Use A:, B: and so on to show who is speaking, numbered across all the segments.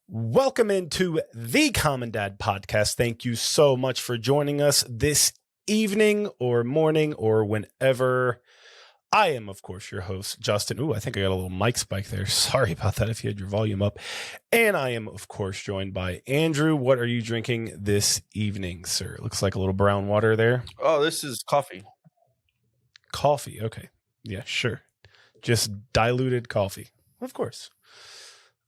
A: Welcome into the Common Dad Podcast. Thank you so much for joining us this evening or morning or whenever. I am, of course, your host, Justin. Ooh, I think I got a little mic spike there. Sorry about that if you had your volume up. And I am, of course, joined by Andrew. What are you drinking this evening, sir? Looks like a little brown water there.
B: Oh, this is coffee.
A: Coffee. Okay. Yeah, sure. Just diluted coffee. Of course.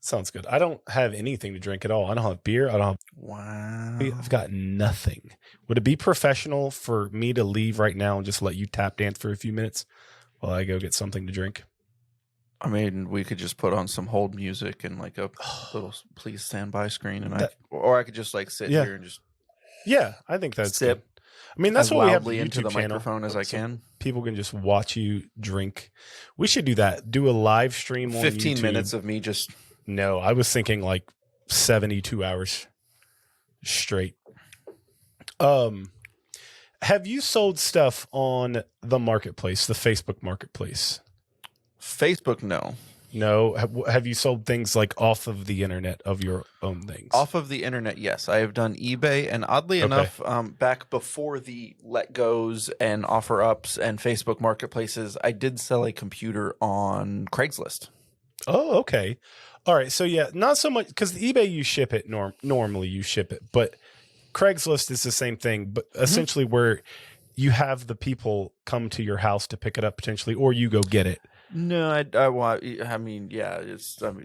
A: Sounds good. I don't have anything to drink at all. I don't have beer. I don't have.
B: Wow.
A: I've got nothing. Would it be professional for me to leave right now and just let you tap dance for a few minutes while I go get something to drink?
B: I mean, we could just put on some hold music and like a little please stand by screen, and I could just like sit here and just
A: I think that's
B: sip.
A: good. I mean, that's what we have the
B: into
A: YouTube
B: the
A: channel
B: microphone as I can.
A: People can just watch you drink. We should do that. Do a live stream on
B: 15
A: YouTube.
B: minutes of me just.
A: No, I was thinking like 72 hours straight. Have you sold stuff on the marketplace, the Facebook marketplace?
B: Facebook, no.
A: No. Have you sold things like off of the internet of your own things?
B: Off of the internet, yes. I have done eBay, and oddly enough, back before the Let Goes and Offer Ups and Facebook marketplaces, I did sell a computer on Craigslist.
A: Oh, okay. All right. So yeah, not so much because the eBay you ship it normally you ship it, but Craigslist is the same thing, but essentially where you have the people come to your house to pick it up potentially, or you go get it.
B: No, I mean, yeah,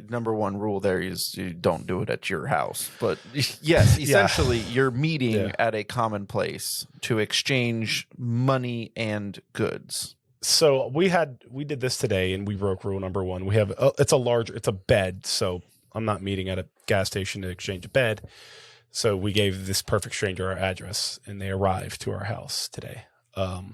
B: number one rule there is you don't do it at your house. But yes, essentially you're meeting at a common place to exchange money and goods.
A: So we did this today and we broke rule number one. We have it's a bed. So I'm not meeting at a gas station to exchange a bed. So we gave this perfect stranger our address and they arrived to our house today. And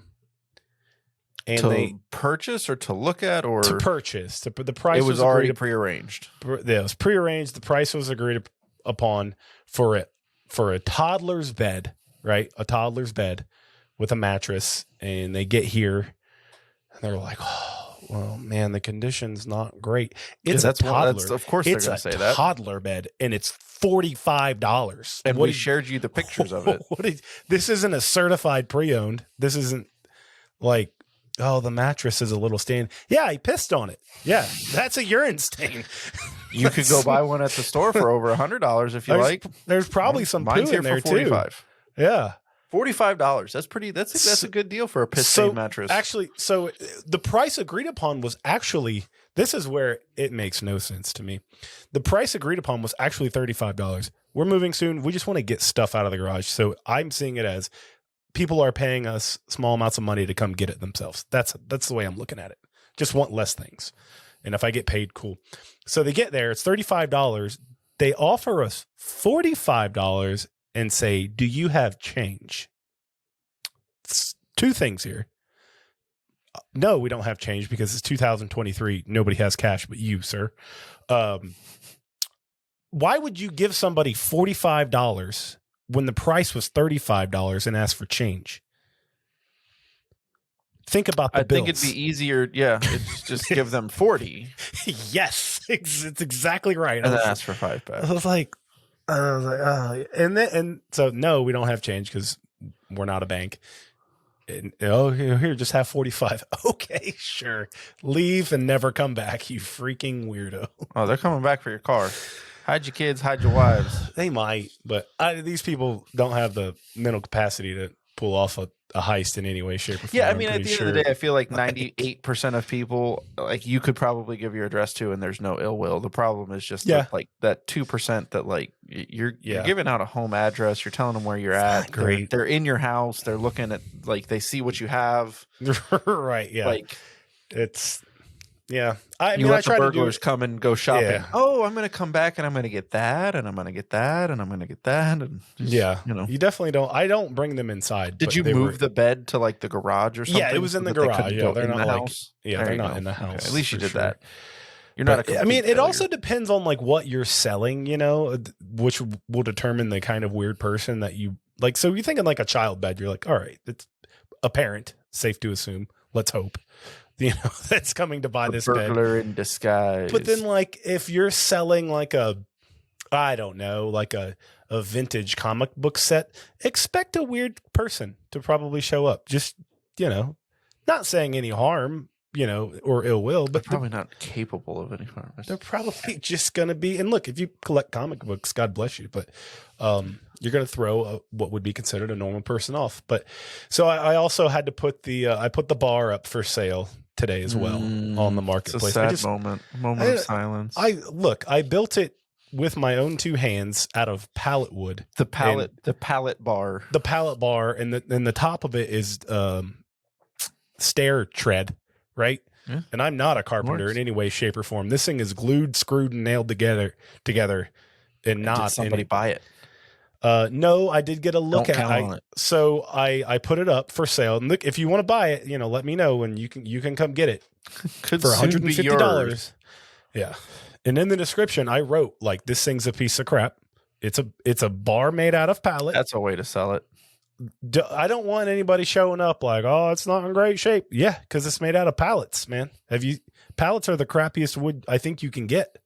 B: to purchase or to look at or
A: to purchase. The price
B: was already prearranged.
A: Yeah, it was prearranged. The price was agreed upon for a toddler's bed, right? A toddler's bed with a mattress, and they get here. They're like, oh, well, man, the condition's not great. It's a toddler.
B: Of course, they're going to say that.
A: It's a toddler bed, and it's $45.
B: And we shared you the pictures of it.
A: This isn't a certified pre-owned. This isn't like, oh, the mattress is a little stain. Yeah, he pissed on it. Yeah, that's a urine stain.
B: You could go buy one at the store for over $100 if you like.
A: There's probably some poo in there,
B: too.
A: Yeah.
B: $45. That's a good deal for a piss stain mattress.
A: Actually, so the price agreed upon was actually, this is where it makes no sense to me. The price agreed upon was actually $35. We're moving soon. We just want to get stuff out of the garage. So I'm seeing it as people are paying us small amounts of money to come get it themselves. That's the way I'm looking at it. Just want less things. And if I get paid, cool. So they get there, it's $35. They offer us $45 and say, do you have change? It's two things here. No, we don't have change because it's 2023. Nobody has cash but you, sir. Why would you give somebody $45 when the price was $35 and ask for change? Think about the bills.
B: I think it'd be easier. Yeah, it's just give them 40.
A: Yes, it's exactly right.
B: And then ask for $5.
A: I was like, oh. And so no, we don't have change because we're not a bank. And, here, just have 45. Okay, sure. Leave and never come back, you freaking weirdo.
B: Oh, they're coming back for your car. Hide your kids, hide your wives.
A: They might, but these people don't have the mental capacity to pull off a heist in any way, shape, or form.
B: Yeah, I mean, at the end of the day, I feel like 98% of people, like, you could probably give your address to, and there's no ill will. The problem is just that 2% that, like, you're giving out a home address. You're telling them where you're at.
A: Great.
B: They're in your house. They're looking at, like, they see what you have.
A: Right. Yeah.
B: Like,
A: it's. Yeah, I
B: let the burglars come and go shopping.
A: Yeah.
B: Oh, I'm going to come back and I'm going to get that, and I'm going to get that, and I'm going to get that, and just,
A: you definitely don't. I don't bring them inside.
B: Did you move the bed to like the garage or something?
A: Yeah, it was in the garage. Yeah, they're not
B: in the house.
A: Yeah, they're not in the house.
B: Okay. At least you did that. You're not a
A: But, I
B: complete
A: mean, it
B: failure.
A: also depends on like what you're selling, you know, which will determine the kind of weird person that you like. So you're thinking like a child bed. You're like, all right, it's a parent, safe to assume. Let's hope, you know, that's coming to buy
B: a
A: this bed.
B: burglar in disguise.
A: But then, like, if you're selling like I don't know, like a vintage comic book set, expect a weird person to probably show up. Just, you know, not saying any harm, you know, or ill will,
B: they're
A: but
B: probably not capable of any harm.
A: they're probably just going to be. And look, if you collect comic books, God bless you, but you're going to throw what would be considered a normal person off. But so I also had to put I put the bar up for sale today as well on the marketplace.
B: It's a sad moment of silence.
A: I built it with my own two hands out of pallet wood.
B: The pallet bar.
A: The pallet bar, and the top of it is stair tread, right?
B: Yeah.
A: And I'm not a carpenter in any way, shape, or form. This thing is glued, screwed, and nailed together, and not
B: Did somebody buy it?
A: No, I did get a look
B: Don't
A: at
B: count on it.
A: So I put it up for sale. And look, if you want to buy it, you know, let me know and you can come get it
B: Could
A: for
B: soon be yours.
A: $150. Yeah. And in the description, I wrote like, this thing's a piece of crap. It's a bar made out of pallet.
B: That's a way to sell it.
A: I don't want anybody showing up like, oh, it's not in great shape. Yeah, because it's made out of pallets, man. Pallets are the crappiest wood I think you can get,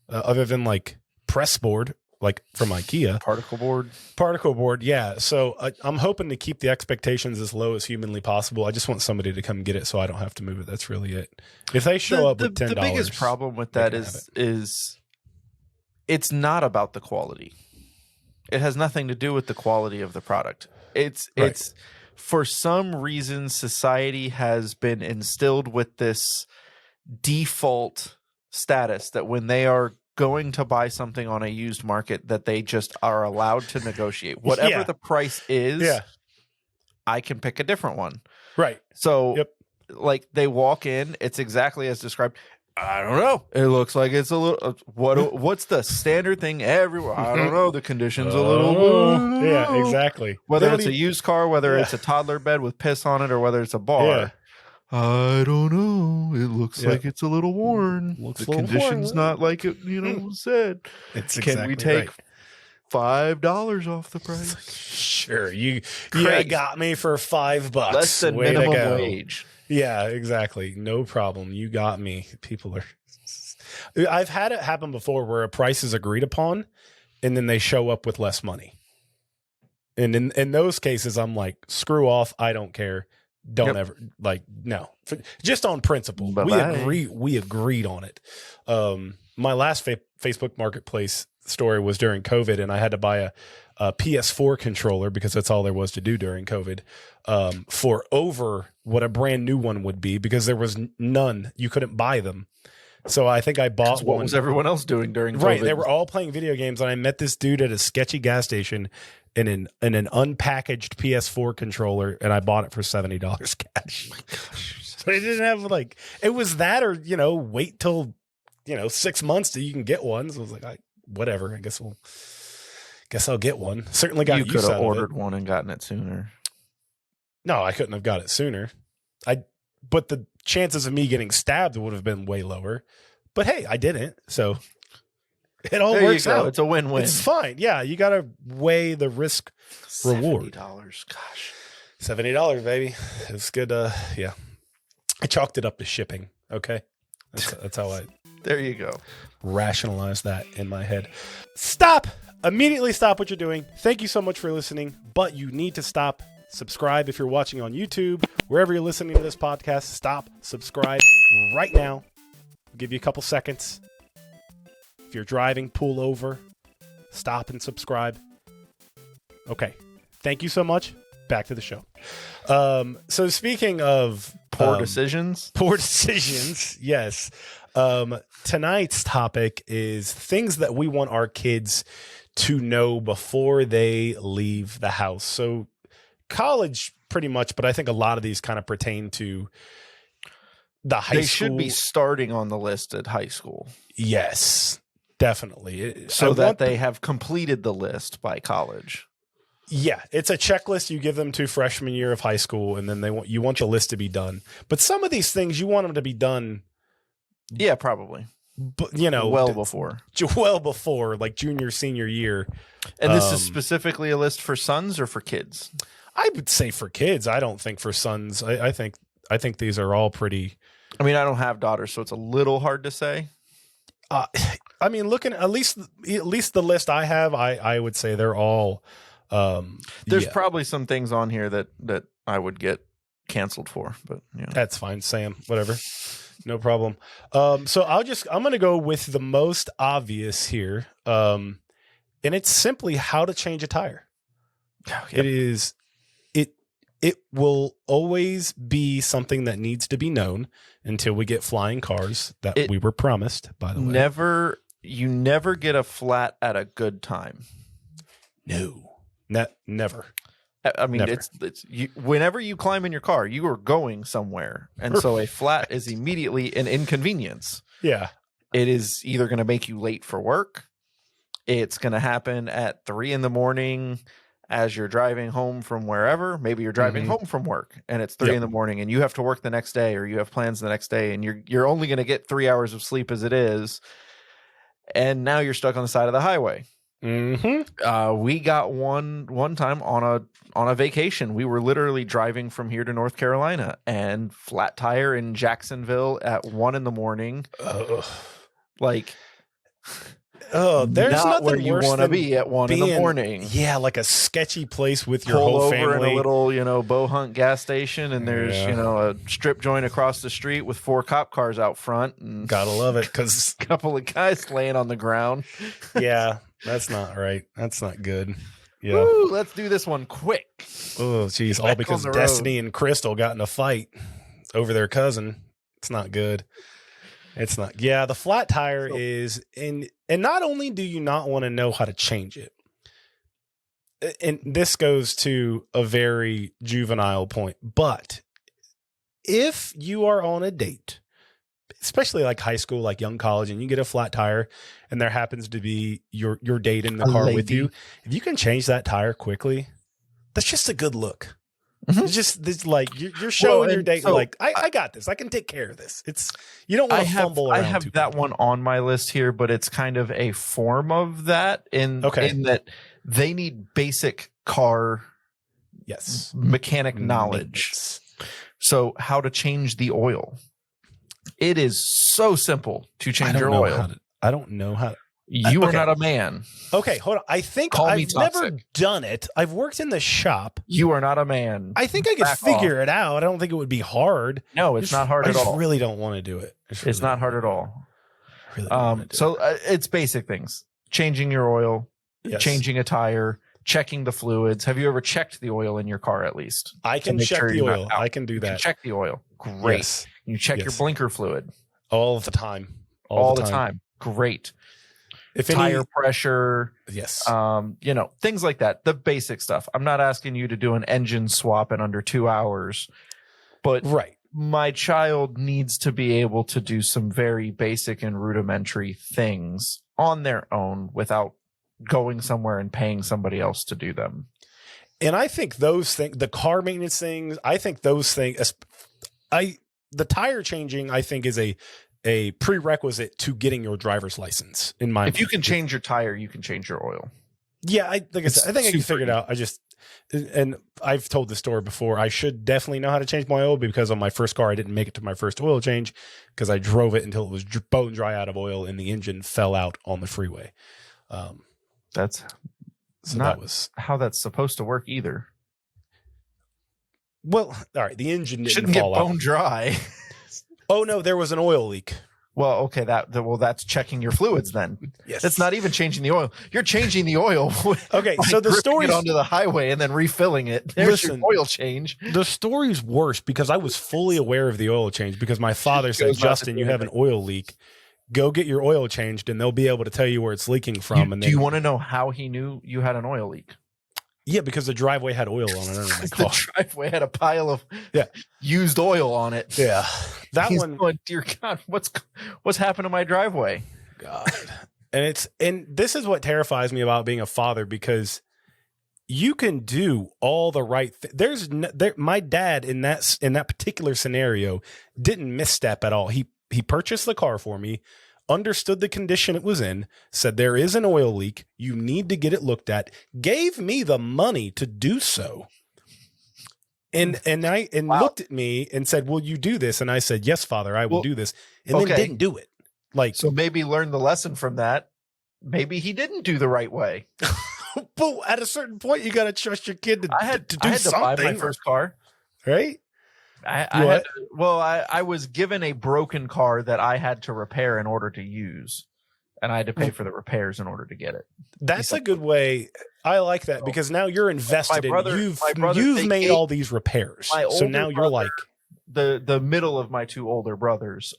A: other than like press board, like from IKEA. Particle board, yeah. So I'm hoping to keep the expectations as low as humanly possible. I just want somebody to come get it so I don't have to move it. That's really it. If they show up with $10,
B: the biggest problem with that is it's not about the quality. It has nothing to do with the quality of the product. It's for some reason society has been instilled with this default status that when they are going to buy something on a used market that they just are allowed to negotiate whatever the price is.
A: Yeah.
B: I can pick a different one.
A: Right.
B: So like they walk in, it's exactly as described. I don't know. It looks like it's a little. What's the standard thing everywhere? I don't know. The condition's a little.
A: Yeah, exactly.
B: Whether it's a used car, whether it's a toddler bed with piss on it, or whether it's a bar.
A: Yeah.
B: I don't know. It looks like it's a little worn. The condition's not like it, was said.
A: It's
B: Can we take $5 off the price?
A: Sure. You got me for $5.
B: Less than minimum wage.
A: Yeah, exactly. No problem. You got me. People are. I've had it happen before where a price is agreed upon and then they show up with less money. And in those cases, I'm like, screw off. I don't care. Don't ever no, just on principle.
B: Bye-bye.
A: We agreed on it. My last Facebook Marketplace story was during COVID, and I had to buy a PS4 controller because that's all there was to do during COVID, for over what a brand new one would be because there was none. You couldn't buy them. So I think I bought one.
B: What was everyone else doing during COVID?
A: Right. They were all playing video games, and I met this dude at a sketchy gas station in an unpackaged PS4 controller, and I bought it for $70 cash. Oh my gosh. So it didn't have it was that or, wait till, 6 months till you can get one. So I was like, whatever. I guess I'll get one. Certainly got
B: you could have ordered one and gotten it sooner.
A: No, I couldn't have got it sooner. But the chances of me getting stabbed would have been way lower. But hey, I didn't. So it all works out.
B: It's a win-win.
A: It's fine. Yeah, you got to weigh the risk reward.
B: $70. Gosh.
A: $70, baby. It's good. Yeah. I chalked it up to shipping. Okay. That's how I
B: there you go.
A: Rationalize that in my head. Stop. Immediately stop what you're doing. Thank you so much for listening, but you need to stop. Subscribe if you're watching on YouTube. Wherever you're listening to this podcast, stop, subscribe right now. I'll give you a couple seconds. If you're driving, pull over, stop and subscribe. Okay. Thank you so much. Back to the show. So speaking of
B: poor decisions,
A: yes. Tonight's topic is things that we want our kids to know before they leave the house. So college pretty much, but I think a lot of these kind of pertain to the high school. They
B: should be starting on the list at high school.
A: Yes, definitely.
B: So that they have completed the list by college.
A: Yeah, it's a checklist you give them to freshman year of high school, and then you want the list to be done. But some of these things you want them to be done.
B: Yeah, probably.
A: but you know,
B: well before.
A: well before like junior, senior year.
B: And this is specifically a list for sons or for kids?
A: I would say for kids. I don't think for sons. I think these are all pretty.
B: I mean, I don't have daughters, so it's a little hard to say.
A: I mean, looking at least the list I have, I would say they're all.
B: There's probably some things on here that I would get canceled for, but
A: that's fine, Sam. Whatever, no problem. So I'm going to go with the most obvious here, and it's simply how to change a tire.
B: Yep.
A: It will always be something that needs to be known until we get flying cars that we were promised, by the way.
B: You never get a flat at a good time.
A: No, never.
B: I mean,
A: Never.
B: it's whenever you climb in your car, you are going somewhere. And so a flat is immediately an inconvenience.
A: Yeah.
B: It is either going to make you late for work. It's going to happen at 3 a.m. as you're driving home from wherever. Maybe you're driving home from work and it's 3 a.m. and you have to work the next day, or you have plans the next day, and you're only going to get 3 hours of sleep as it is. And now you're stuck on the side of the highway. We got one time on a vacation. We were literally driving from here to North Carolina, and flat tire in Jacksonville at 1 a.m. Like,
A: there's
B: not
A: nothing
B: where you
A: worse
B: want to
A: than
B: be at 1 a.m.
A: Yeah, like a sketchy place with your
B: Pull
A: whole
B: over
A: family.
B: in a little, bow hunt gas station, and there's a strip joint across the street with 4 cop cars out front, and
A: gotta love it because
B: a couple of guys laying on the ground.
A: Yeah, that's not right. That's not good. Yeah.
B: Woo, let's do this one quick.
A: Oh, geez. All because Destiny and Crystal got in a fight over their cousin. It's not good. It's not. Yeah, the flat tire is, and not only do you not want to know how to change it, and this goes to a very juvenile point, but if you are on a date, especially like high school, like young college, and you get a flat tire and there happens to be your date in the car with you, if you can change that tire quickly, that's just a good look. It's just this, like you're showing your date, so, like I got this. I can take care of this. It's, you don't want to fumble around.
B: I have that one on my list here, but it's kind of a form of that in that they need basic car mechanic knowledge. So how to change the oil. It is so simple to change your oil.
A: I don't know how.
B: You are not a man.
A: Okay, hold on. I think I've never done it. I've worked in the shop.
B: You are not a man.
A: I think I could figure it out. I don't think it would be hard.
B: No, it's not hard at all.
A: I really don't want to do it.
B: It's not hard at all. It's basic things. Changing your oil, changing a tire, checking the fluids. Have you ever checked the oil in your car at least?
A: I can check the oil. I can do that.
B: Check the oil. Great.
A: Yes.
B: You check your blinker fluid.
A: All the time.
B: All the time. Great.
A: If
B: tire pressure.
A: Yes.
B: Things like that. The basic stuff. I'm not asking you to do an engine swap in under 2 hours, but my child needs to be able to do some very basic and rudimentary things on their own without going somewhere and paying somebody else to do them.
A: And I think those things, the car maintenance things, I think those things, the tire changing, I think is a prerequisite to getting your driver's license. In my mind,
B: if you can change your tire, you can change your oil.
A: Yeah, I think I can figure it out. And I've told the story before. I should definitely know how to change my oil because on my first car, I didn't make it to my first oil change because I drove it until it was bone dry out of oil and the engine fell out on the freeway.
B: That's not how that's supposed to work either.
A: Well, all right. The engine didn't
B: shouldn't
A: fall
B: get bone dry.
A: Oh no, there was an oil leak.
B: Well, okay, that's checking your fluids then.
A: Yes,
B: that's not even changing the oil. You're changing the oil.
A: Okay, so the story
B: onto the highway and then refilling it. There's your oil change.
A: The story's worse because I was fully aware of the oil change because my father said, "Justin, you have an oil leak. Go get your oil changed, and they'll be able to tell you where it's leaking from."
B: Do you want to know how he knew you had an oil leak?
A: Yeah, because the driveway had oil on it.
B: The driveway had a pile of used oil on it.
A: Yeah,
B: He's going, dear God, what's happened to my driveway?
A: God, and this is what terrifies me about being a father because you can do all the right. My dad in that particular scenario didn't misstep at all. He purchased the car for me. understood the condition it was in, said there is an oil leak, you need to get it looked at, gave me the money to do so. And
B: Wow.
A: looked at me and said, "Will you do this?" And I said, "Yes, Father, I will do this." And then didn't do it. Like,
B: so maybe learn the lesson from that. Maybe he didn't do the right way.
A: but at a certain point, you got to trust your kid to do something.
B: To buy my first car,
A: right?
B: I was given a broken car that I had to repair in order to use, and I had to pay for the repairs in order to get it.
A: That's a good way. I like that because now you're invested you've made all these repairs. So now you're like
B: the middle of my two older brothers.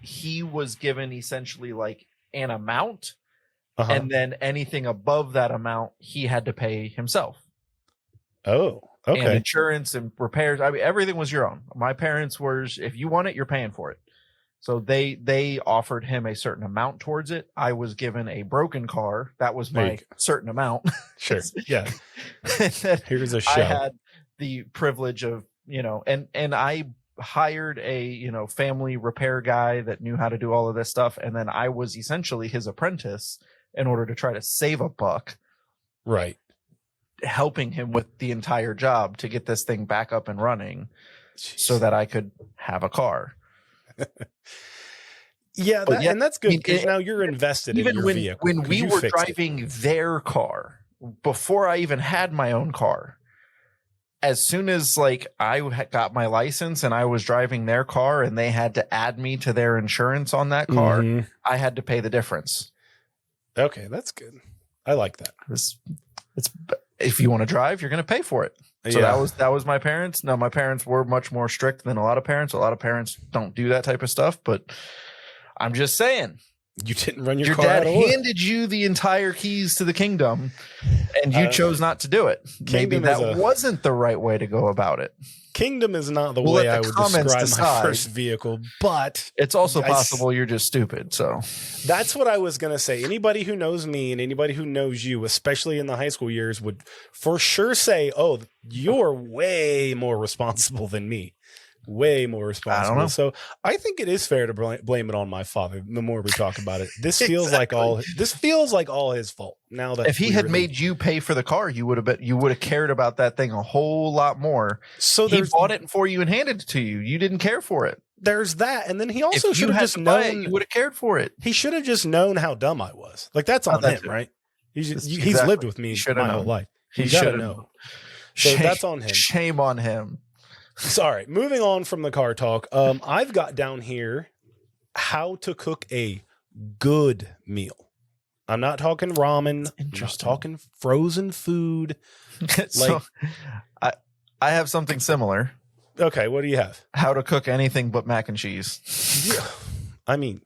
B: He was given essentially like an amount, and then anything above that amount he had to pay himself.
A: Oh, okay.
B: And insurance and repairs. I mean, everything was your own. My parents were, if you want it, you're paying for it. So they offered him a certain amount towards it. I was given a broken car. That was my certain amount.
A: Sure. Yeah. Here's a show.
B: I had the privilege of, and I hired a, family repair guy that knew how to do all of this stuff. And then I was essentially his apprentice in order to try to save a buck.
A: Right.
B: Helping him with the entire job to get this thing back up and running so that I could have a car.
A: And that's good because now you're invested in your vehicle.
B: When we were driving their car, before I even had my own car, as soon as I got my license and I was driving their car and they had to add me to their insurance on that car, I had to pay the difference.
A: Okay, that's good. I like that.
B: It's if you want to drive, you're going to pay for it. So that was my parents. Now, my parents were much more strict than a lot of parents. A lot of parents don't do that type of stuff, but I'm just saying.
A: You didn't run your car
B: dad handed you the entire keys to the kingdom, and you chose not to do it. Maybe that wasn't the right way to go about it.
A: Kingdom is not the way I would describe my first vehicle, but
B: it's also possible you're just stupid. So
A: that's what I was going to say. Anybody who knows me and anybody who knows you, especially in the high school years, would for sure say, "Oh, you're way more responsible than me." Way more responsible. I don't know. So I think it is fair to blame it on my father. The more we talk about it, this feels like all his fault. Now that
B: if he had made you pay for the car, you would have cared about that thing a whole lot more. So he bought it for you and handed it to you. You didn't care for it.
A: There's that, and then he also should have just known.
B: You would have cared for it.
A: He should have just known how dumb I was. Like that's on him, right? He's lived with me my whole life. He should have known. So that's on him.
B: Shame on him.
A: Sorry, moving on from the car talk. I've got down here how to cook a good meal. I'm not talking ramen. I'm just talking frozen food.
B: So, I have something similar.
A: Okay, what do you have?
B: How to cook anything but mac and cheese. I'm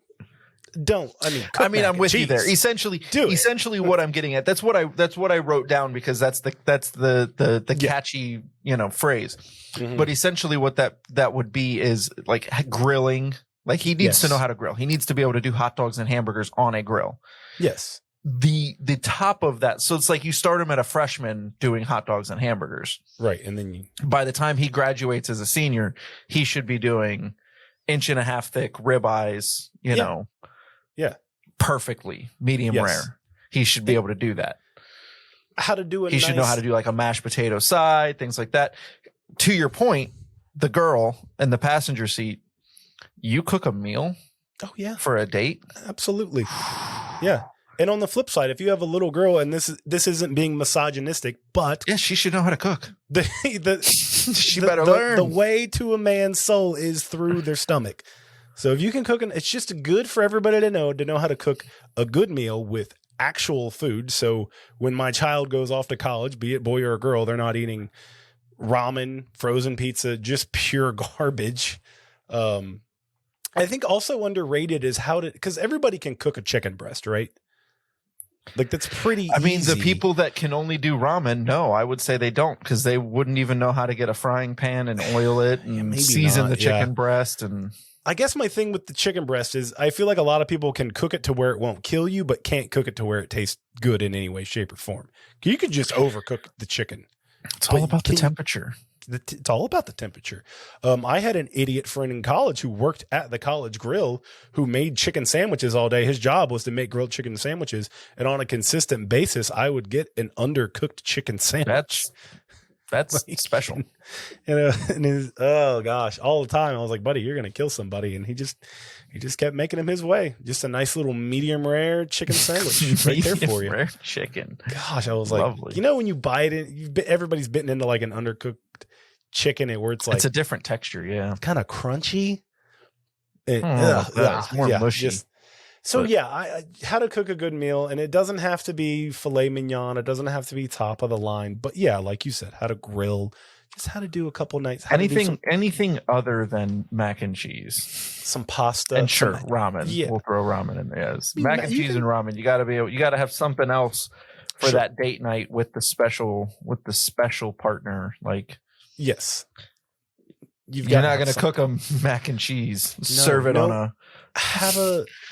B: with you there. Essentially what I'm getting at. That's what I wrote down because that's the catchy, phrase. Mm-hmm. But essentially what that would be is like grilling. Like he needs to know how to grill. He needs to be able to do hot dogs and hamburgers on a grill.
A: Yes.
B: The top of that. So it's like you start him at a freshman doing hot dogs and hamburgers.
A: Right. And then
B: by the time he graduates as a senior, he should be doing 1.5 inch thick ribeyes, perfectly medium rare. He should be able to do that.
A: How to do it.
B: He should know how to do like a mashed potato side, things like that. To your point, the girl in the passenger seat, you cook a meal.
A: Oh yeah.
B: For a date.
A: Absolutely. Yeah. And on the flip side, if you have a little girl, and this isn't being misogynistic, but
B: she should know how to cook.
A: She better learn. The way to a man's soul is through their stomach. So if you can cook, it's just good for everybody to know how to cook a good meal with actual food. So when my child goes off to college, be it boy or girl, they're not eating ramen, frozen pizza, just pure garbage. I think also underrated is because everybody can cook a chicken breast, right? Like that's pretty easy.
B: The people that can only do ramen, no, I would say they don't because they wouldn't even know how to get a frying pan and oil it and season the chicken breast. And
A: I guess my thing with the chicken breast is I feel like a lot of people can cook it to where it won't kill you, but can't cook it to where it tastes good in any way, shape, or form. You could just overcook the chicken.
B: It's all about the temperature.
A: It's all about the temperature. I had an idiot friend in college who worked at the college grill who made chicken sandwiches all day. His job was to make grilled chicken sandwiches. And on a consistent basis, I would get an undercooked chicken sandwich.
B: That's special.
A: Oh gosh, all the time I was like, buddy, you're gonna kill somebody, and he just kept making him his way. Just a nice little medium rare chicken sandwich right there for you.
B: Rare chicken.
A: Gosh, I was
B: Lovely.
A: like, when you bite it, everybody's bitten into like an undercooked chicken, where it's like
B: it's a different texture, yeah,
A: kind of crunchy.
B: It's more mushy.
A: I how to cook a good meal, and it doesn't have to be filet mignon. It doesn't have to be top of the line, but yeah, like you said, how to grill, just how to do a couple nights.
B: Anything other than mac and cheese,
A: some pasta,
B: and ramen. Yeah, we'll throw ramen in there. Yes. Mac and cheese and ramen. You got to have something else for that date night with the special partner. Like,
A: yes,
B: you're not going to cook them mac and cheese. Serve it on a.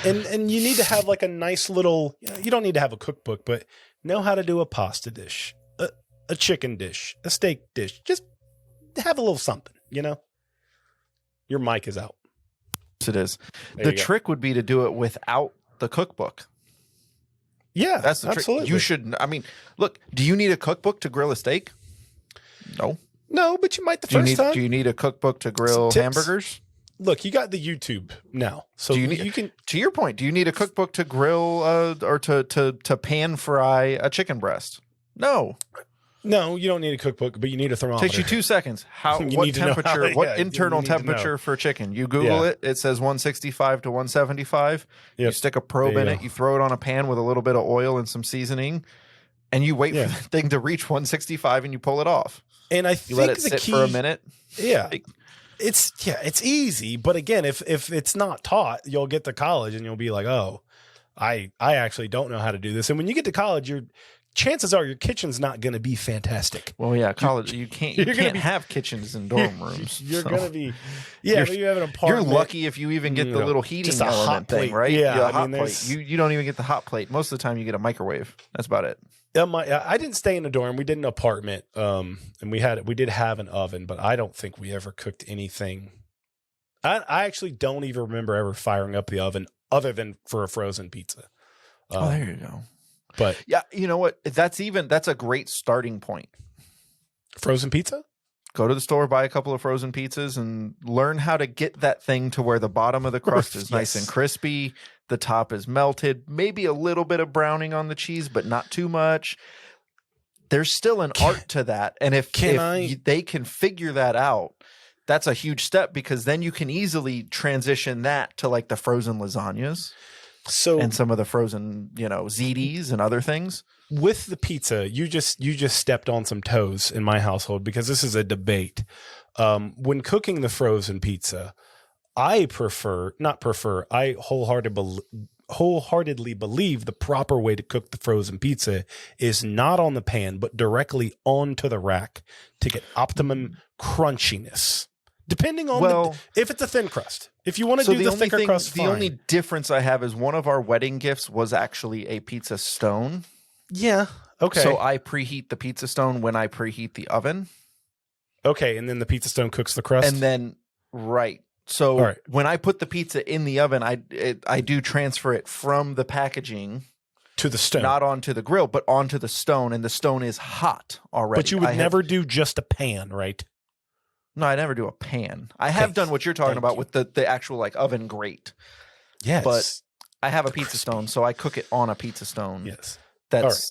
A: And you need to have like a nice little, you don't need to have a cookbook, but know how to do a pasta dish, a chicken dish, a steak dish. Just have a little something, Your mic is out.
B: Yes, it is. The trick would be to do it without the cookbook.
A: Yeah,
B: that's the
A: absolutely.
B: Trick. You should. I mean, look. Do you need a cookbook to grill a steak?
A: No, but you might the first time.
B: Do you need a cookbook to grill hamburgers?
A: Look, you got the YouTube now, so you can.
B: To your point, do you need a cookbook to grill or to pan fry a chicken breast? No,
A: you don't need a cookbook, but you need a thermometer.
B: Takes you 2 seconds. What temperature? What internal temperature for chicken? You Google it. It says 165 to 175. Yep. You stick a probe in it. You throw it on a pan with a little bit of oil and some seasoning, and you wait for the thing to reach 165, and you pull it off.
A: And I think
B: you let it sit for a minute.
A: Yeah. It's easy, but again, if it's not taught, you'll get to college and you'll be like, oh, I actually don't know how to do this. And when you get to college, chances are your kitchen's not going to be fantastic.
B: Well, yeah, college you can't have kitchens in dorm rooms.
A: You're going to be but you have an apartment.
B: You're lucky if you even get the little heating element thing, right?
A: Yeah,
B: hot plate. You don't even get the hot plate. Most of the time, you get a microwave. That's about it.
A: I didn't stay in a dorm. We did an apartment, and we did have an oven, but I don't think we ever cooked anything. I actually don't even remember ever firing up the oven other than for a frozen pizza.
B: There you go.
A: But
B: yeah, you know what? That's a great starting point.
A: Frozen pizza?
B: Go to the store, buy a couple of frozen pizzas, and learn how to get that thing to where the bottom of the crust is nice and crispy. The top is melted, maybe a little bit of browning on the cheese, but not too much. There's still an art to that. And if they can figure that out, that's a huge step, because then you can easily transition that to like the frozen lasagnas. And some of the frozen, ziti's and other things.
A: With the pizza, you just stepped on some toes in my household, because this is a debate. When cooking the frozen pizza, I wholeheartedly believe the proper way to cook the frozen pizza is not on the pan, but directly onto the rack to get optimum crunchiness. Depending on if it's a thin crust. If you want to do the thicker crust, fine.
B: The only difference I have is one of our wedding gifts was actually a pizza stone.
A: Yeah. Okay.
B: So I preheat the pizza stone when I preheat the oven.
A: Okay, and then the pizza stone cooks the crust.
B: And then So when I put the pizza in the oven, I do transfer it from the packaging
A: to the stone,
B: not onto the grill, but onto the stone, and the stone is hot already.
A: But you would never do just a pan, right?
B: No, I never do a pan. I have done what you're talking about with the actual like oven grate.
A: Yes.
B: But I have a pizza stone, so I cook it on a pizza stone.
A: Yes.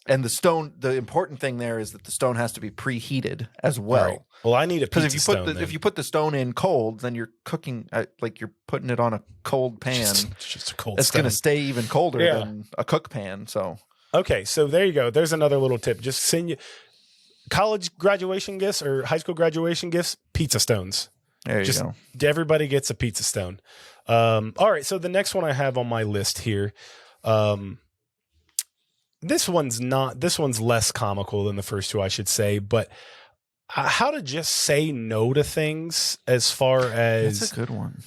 B: And the stone, the important thing there is that the stone has to be preheated as well.
A: Right. Well, I need a pizza stone.
B: Because if you put the stone in cold, then you're cooking like you're putting it on a cold pan.
A: It's just a cold.
B: It's going to stay even colder than a cook pan. So
A: okay, so there you go. There's another little tip. Just send you college graduation gifts or high school graduation gifts. Pizza stones.
B: There you go.
A: Everybody gets a pizza stone. All right. So the next one I have on my list here. This one's less comical than the first two, I should say, but how to just say no to things as far as
B: that's a good one.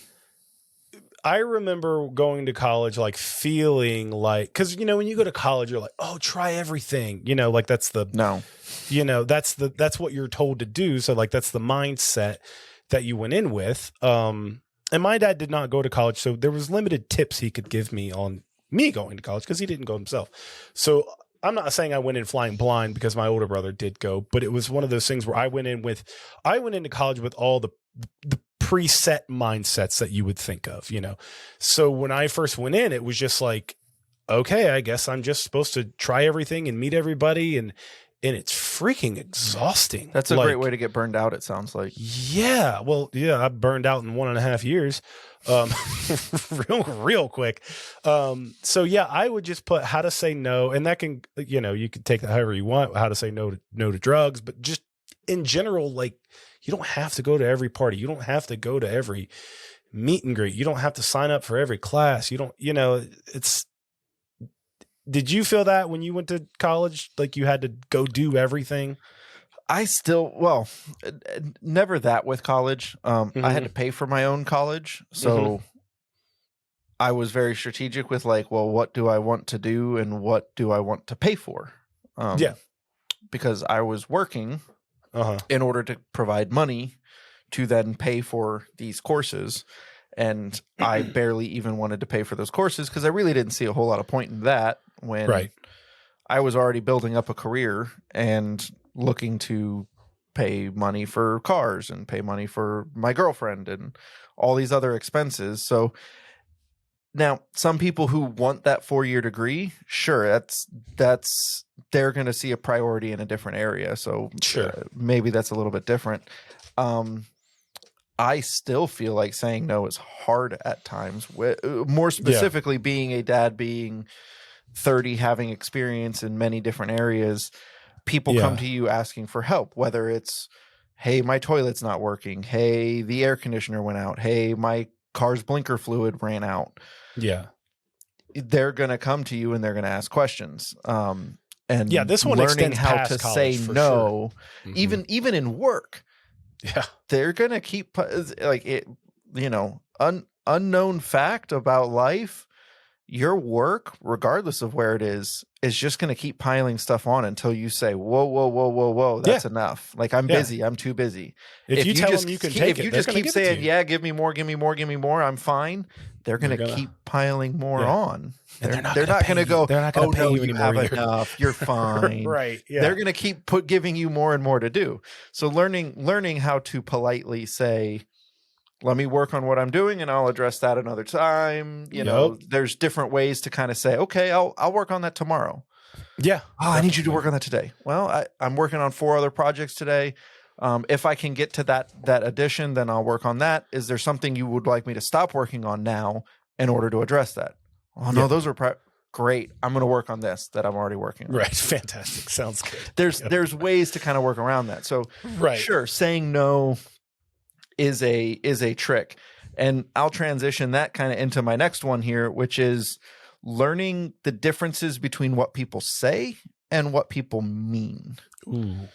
A: I remember going to college, like feeling like, because when you go to college, you're like, oh, try everything. Like that's
B: No.
A: that's what you're told to do. So like that's the mindset that you went in with. And my dad did not go to college, so there was limited tips he could give me on me going to college because he didn't go himself. So I'm not saying I went in flying blind because my older brother did go, but it was one of those things where I went into college with all the preset mindsets that you would think of, So when I first went in, it was just like, okay, I guess I'm just supposed to try everything and meet everybody, and it's freaking exhausting.
B: That's a great way to get burned out, it sounds like.
A: Yeah. Well, yeah, I burned out in 1.5 years. Real quick. So yeah, I would just put how to say no, and that can, you can take that however you want, how to say no to drugs, but just in general, like you don't have to go to every party. You don't have to go to every meet and greet. You don't have to sign up for every class. You don't, did you feel that when you went to college, like you had to go do everything?
B: Never that with college. I had to pay for my own college. So I was very strategic with like, well, what do I want to do and what do I want to pay for? Because I was working in order to provide money to then pay for these courses. And I barely even wanted to pay for those courses because I really didn't see a whole lot of point in that when I was already building up a career and looking to pay money for cars and pay money for my girlfriend and all these other expenses. So now some people who want that 4-year degree, sure, that's they're going to see a priority in a different area. So maybe that's a little bit different. I still feel like saying no is hard at times. More specifically, being a dad, being 30, having experience in many different areas, people come to you asking for help, whether it's, hey, my toilet's not working. Hey, the air conditioner went out. Hey, my car's blinker fluid ran out.
A: Yeah.
B: They're going to come to you and they're going to ask questions. And
A: this one
B: learning
A: extends
B: how
A: past
B: to
A: college,
B: say
A: for
B: no,
A: sure.
B: even in work.
A: Yeah.
B: They're going to keep like it, unknown fact about life. Your work, regardless of where it is just going to keep piling stuff on until you say, whoa, that's enough. Like I'm busy. I'm too busy.
A: If you tell them you can take it,
B: if you just keep saying, give me more, I'm fine. They're going to keep piling more on.
A: They're not
B: going to go,
A: they're not going to pay you anymore.
B: You have enough. You're fine.
A: Right. Yeah.
B: They're going to keep giving you more and more to do. So learning how to politely say, let me work on what I'm doing and I'll address that another time. There's different ways to kind of say, okay, I'll work on that tomorrow.
A: Yeah.
B: I need you to work on that today. Well, I'm working on 4 other projects today. If I can get to that addition, then I'll work on that. Is there something you would like me to stop working on now in order to address that? Oh, no, those are great. I'm going to work on this that I'm already working on.
A: Right. Fantastic. Sounds good.
B: There's ways to kind of work around that. So sure, saying no is a trick. And I'll transition that kind of into my next one here, which is learning the differences between what people say and what people mean.
A: Ooh.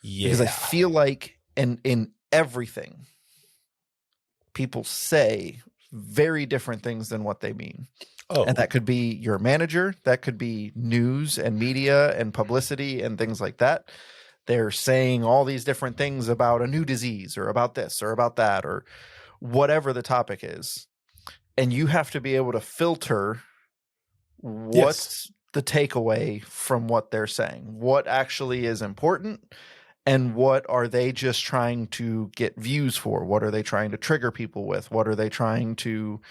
A: Yeah.
B: Because I feel like in everything, people say very different things than what they mean. Oh. And that could be your manager. That could be news and media and publicity and things like that. They're saying all these different things about a new disease or about this or about that or whatever the topic is. And you have to be able to filter what's the takeaway from what they're saying, what actually is important, and what are they just trying to get views for? What are they trying to trigger people with? What are they trying to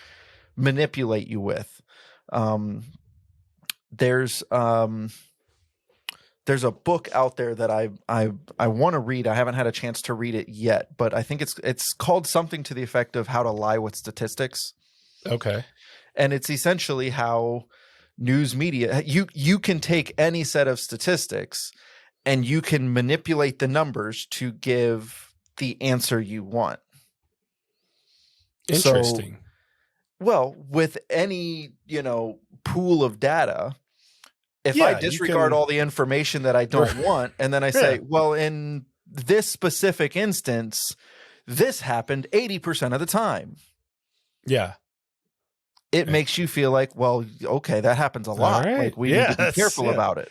B: manipulate you with? There's a book out there that I want to read. I haven't had a chance to read it yet, but I think it's called something to the effect of How to Lie with Statistics.
A: Okay.
B: And it's essentially how news media, you can take any set of statistics and you can manipulate the numbers to give the answer you want.
A: Interesting.
B: So, with any, pool of data, if I disregard all the information that I don't want, and then I say, well, in this specific instance, this happened 80% of the time.
A: Yeah.
B: it makes you feel like, well, okay, that happens a lot.
A: right.
B: Like we need to be careful about it.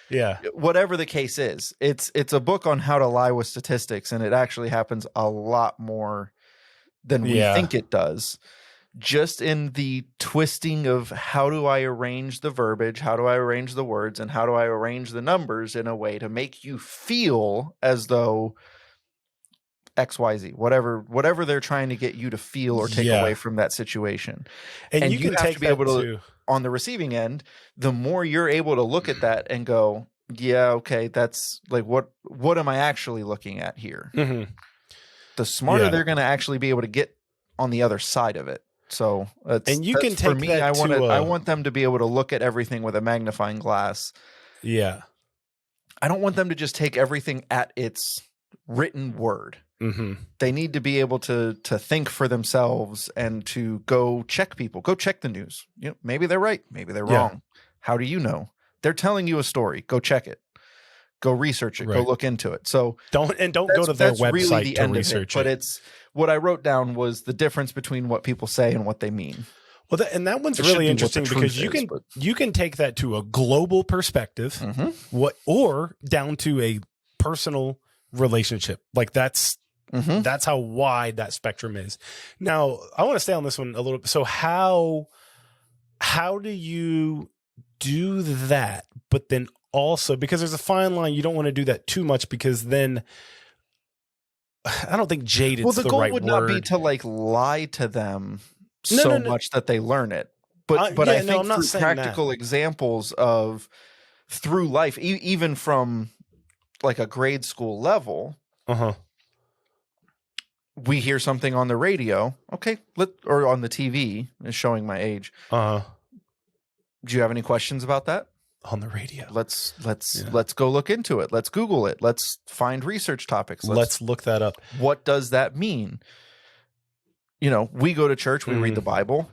A: Yeah.
B: Whatever the case is, it's a book on how to lie with statistics, and it actually happens a lot more than we think it does. Just in the twisting of how do I arrange the verbiage, how do I arrange the words, and how do I arrange the numbers in a way to make you feel as though XYZ, whatever they're trying to get you to feel or take away from that situation. And you can have to be able to, on the receiving end, the more you're able to look at that and go, yeah, okay, that's like, what am I actually looking at here?
A: Mm-hmm.
B: The smarter they're going to actually be able to get on the other side of it. So
A: and you can take
B: for me,
A: that
B: I want them to be able to look at everything with a magnifying glass.
A: Yeah.
B: I don't want them to just take everything at its written word.
A: Mm-hmm.
B: They need to be able to think for themselves and to go check people, go check the news. You know, maybe they're right, maybe they're wrong. How do you know? They're telling you a story. Go check it. Go research it. Go look into it. So
A: don't go to their website really to research it.
B: But it's what I wrote down was the difference between what people say and what they mean.
A: Well, that one's really interesting because you can take that to a global perspective, or down to a personal relationship. Like that's how wide that spectrum is. Now, I want to stay on this one a little bit. So how do you do that? But then also, because there's a fine line, you don't want to do that too much because then I don't think jaded is the right word.
B: Well, the goal would not be to like lie to them so much that they learn it. But I think through practical examples of through life, even from like a grade school level, we hear something on the radio, or on the TV, is showing my age. Do you have any questions about that?
A: On the radio.
B: Let's go look into it. Let's Google it. Let's find research topics.
A: Let's look that up.
B: What does that mean? You know, we go to church, we read the Bible.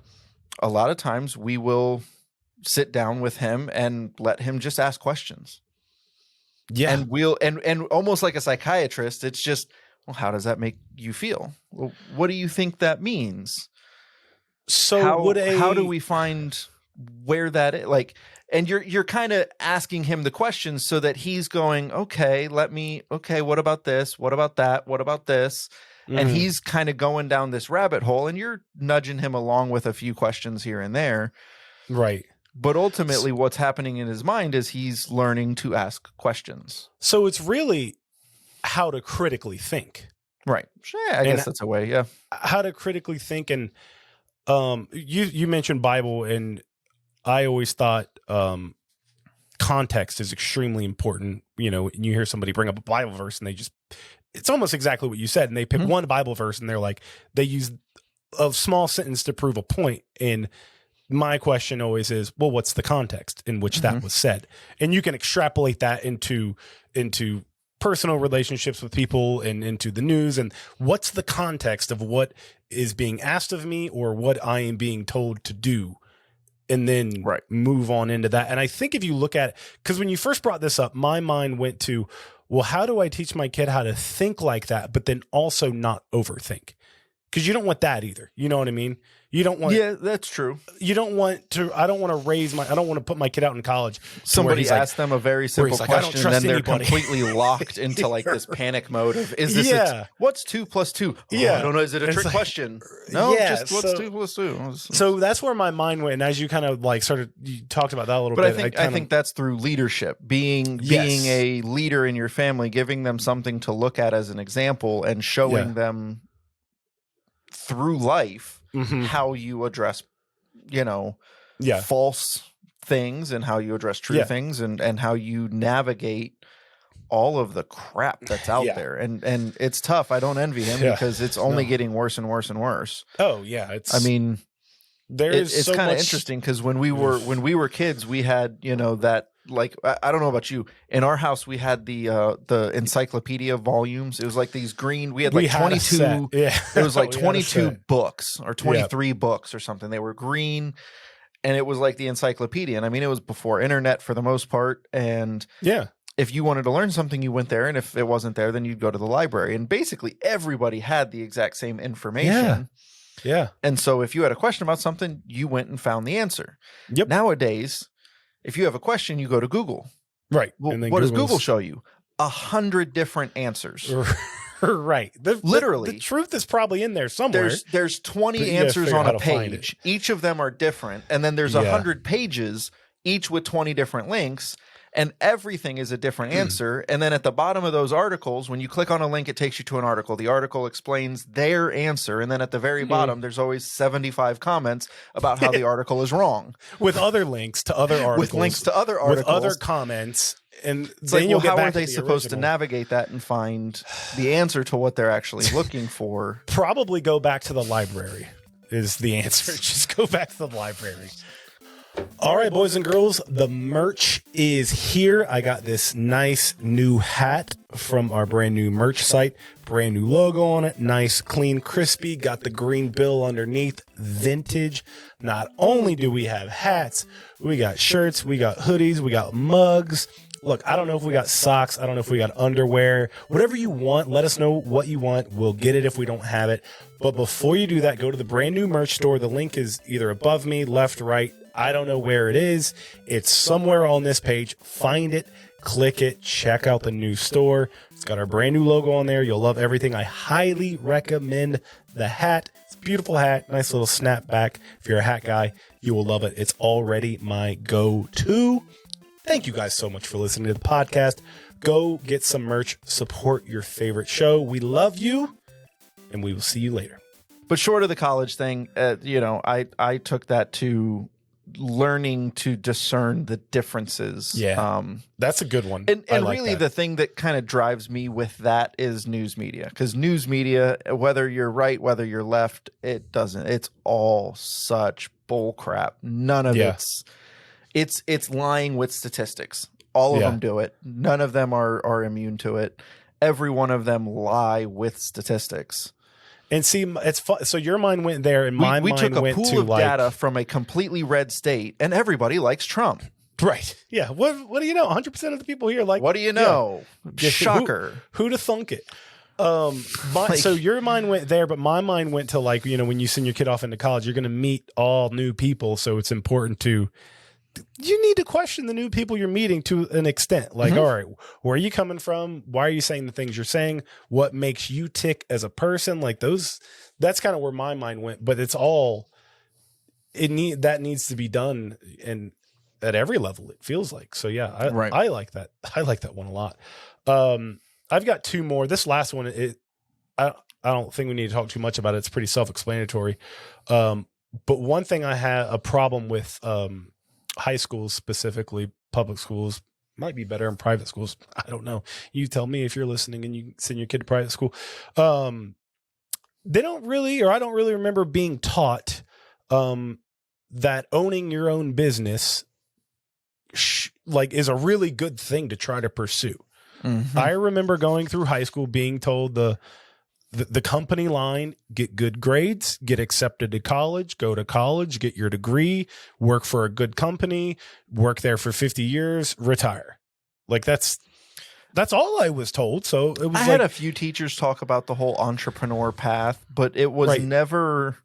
B: A lot of times we will sit down with him and let him just ask questions. Yeah. And and almost like a psychiatrist, it's just, well, how does that make you feel? Well, what do you think that means? So how do we find where that is? Like, and you're kind of asking him the questions so that he's going, okay, what about this? What about that? What about this? And he's kind of going down this rabbit hole, and you're nudging him along with a few questions here and there.
A: Right.
B: But ultimately what's happening in his mind is he's learning to ask questions.
A: So it's really how to critically think.
B: Right. Yeah, I guess that's a way. Yeah.
A: How to critically think. And you mentioned Bible, and I always thought context is extremely important. You know, you hear somebody bring up a Bible verse and it's almost exactly what you said. And they pick one Bible verse and they're like, they use a small sentence to prove a point. And my question always is, well, what's the context in which that was said? And you can extrapolate that into personal relationships with people and into the news. And what's the context of what is being asked of me or what I am being told to do? And then move on into that. And I think if you look at it, because when you first brought this up, my mind went to, well, how do I teach my kid how to think like that, but then also not overthink? Because you don't want that either. You know what I mean? You don't want.
B: Yeah, that's true.
A: You don't want to. I don't want to I don't want to put my kid out in college.
B: Somebody asked them a very simple question, and then they're completely locked into like this panic mode of, is this what's 2 + 2? I don't know. Is it a trick question? No, just what's 2 + 2?
A: So that's where my mind went. And as you kind of like you talked about that a little bit.
B: But I think that's through leadership, being a leader in your family, giving them something to look at as an example and showing them through life how you address, false things and how you address true things and how you navigate all of the crap that's out there. And it's tough. I don't envy him because it's only getting worse and worse and worse.
A: Oh yeah.
B: It's kind of interesting because when we were kids, we had, that, like, I don't know about you. In our house, we had the encyclopedia volumes. It was like these green. We had like 22. It was like 22 books or 23 books or something. They were green, and it was like the encyclopedia. And I mean, it was before internet for the most part. And if you wanted to learn something, you went there, and if it wasn't there, then you'd go to the library. And basically, everybody had the exact same information.
A: Yeah.
B: And so if you had a question about something, you went and found the answer.
A: Yep.
B: Nowadays, if you have a question, you go to Google.
A: Right.
B: Well,
A: And then
B: what does Google show you? 100 different answers.
A: Right.
B: Literally.
A: The truth is probably in there somewhere.
B: There's 20
A: But you gotta
B: answers
A: figure out
B: on
A: how
B: a
A: to find
B: page. Each of them are different. And then there's 100 pages, each with 20 different links. And everything is a different answer. And then at the bottom of those articles, when you click on a link, it takes you to an article. The article explains their answer. And then at the very bottom, there's always 75 comments about how the article is wrong.
A: With other links to other articles.
B: With links to other articles.
A: With other comments. And
B: it's
A: then
B: like,
A: you'll
B: well,
A: get
B: how
A: back
B: are they
A: to the
B: supposed to
A: original.
B: navigate that and find the answer to what they're actually looking for?
A: Probably go back to the library is the answer. Just go back to the library. All right, boys and girls, the merch is here. I got this nice new hat from our brand new merch site. Brand new logo on it. Nice, clean, crispy. Got the green bill underneath. Vintage. Not only do we have hats, we got shirts, we got hoodies, we got mugs. Look, I don't know if we got socks. I don't know if we got underwear. Whatever you want, let us know what you want. We'll get it if we don't have it. But before you do that, go to the brand new merch store. The link is either above me, left, right. I don't know where it is. It's somewhere on this page. Find it, click it, check out the new store. It's got our brand new logo on there. You'll love everything. I highly recommend the hat. It's a beautiful hat. Nice little snapback. If you're a hat guy, you will love it. It's already my go-to. Thank you guys so much for listening to the podcast. Go get some merch. Support your favorite show. We love you, and we will see you later.
B: But short of the college thing, I took that to learning to discern the differences.
A: Yeah, that's a good one.
B: And
A: I like
B: really
A: that.
B: the thing that kind of drives me with that is news media. Because news media, whether you're right, whether you're left, it's all such bull crap. None of it's lying with statistics. All of them do it. None of them are immune to it. Every one of them lie with statistics.
A: And see, it's fun. So your mind went there, and my
B: we
A: mind
B: took a
A: went
B: pool
A: to
B: of
A: like
B: data from a completely red state, and everybody likes Trump.
A: right. Yeah. What do you know? 100% of the people here like.
B: What do you know?
A: Yeah,
B: Shocker.
A: Who to thunk it? So your mind went there, but my mind went to like, when you send your kid off into college, you're going to meet all new people. So it's important you need to question the new people you're meeting to an extent. Like, all right, where are you coming from? Why are you saying the things you're saying? What makes you tick as a person? Like that's kind of where my mind went, but it's all that needs to be done and at every level, it feels like. So yeah, I like that. I like that one a lot. I've got two more. This last one, I don't think we need to talk too much about it. It's pretty self-explanatory. But one thing I had a problem with, high schools, specifically public schools, might be better in private schools. I don't know. You tell me if you're listening and you send your kid to private school. They don't really, or I don't really remember being taught that owning your own business is a really good thing to try to pursue. Mm-hmm. I remember going through high school being told the company line, get good grades, get accepted to college, go to college, get your degree, work for a good company, work there for 50 years, retire. Like that's all I was told. So it was I
B: had a few teachers talk about the whole entrepreneur path, but it was never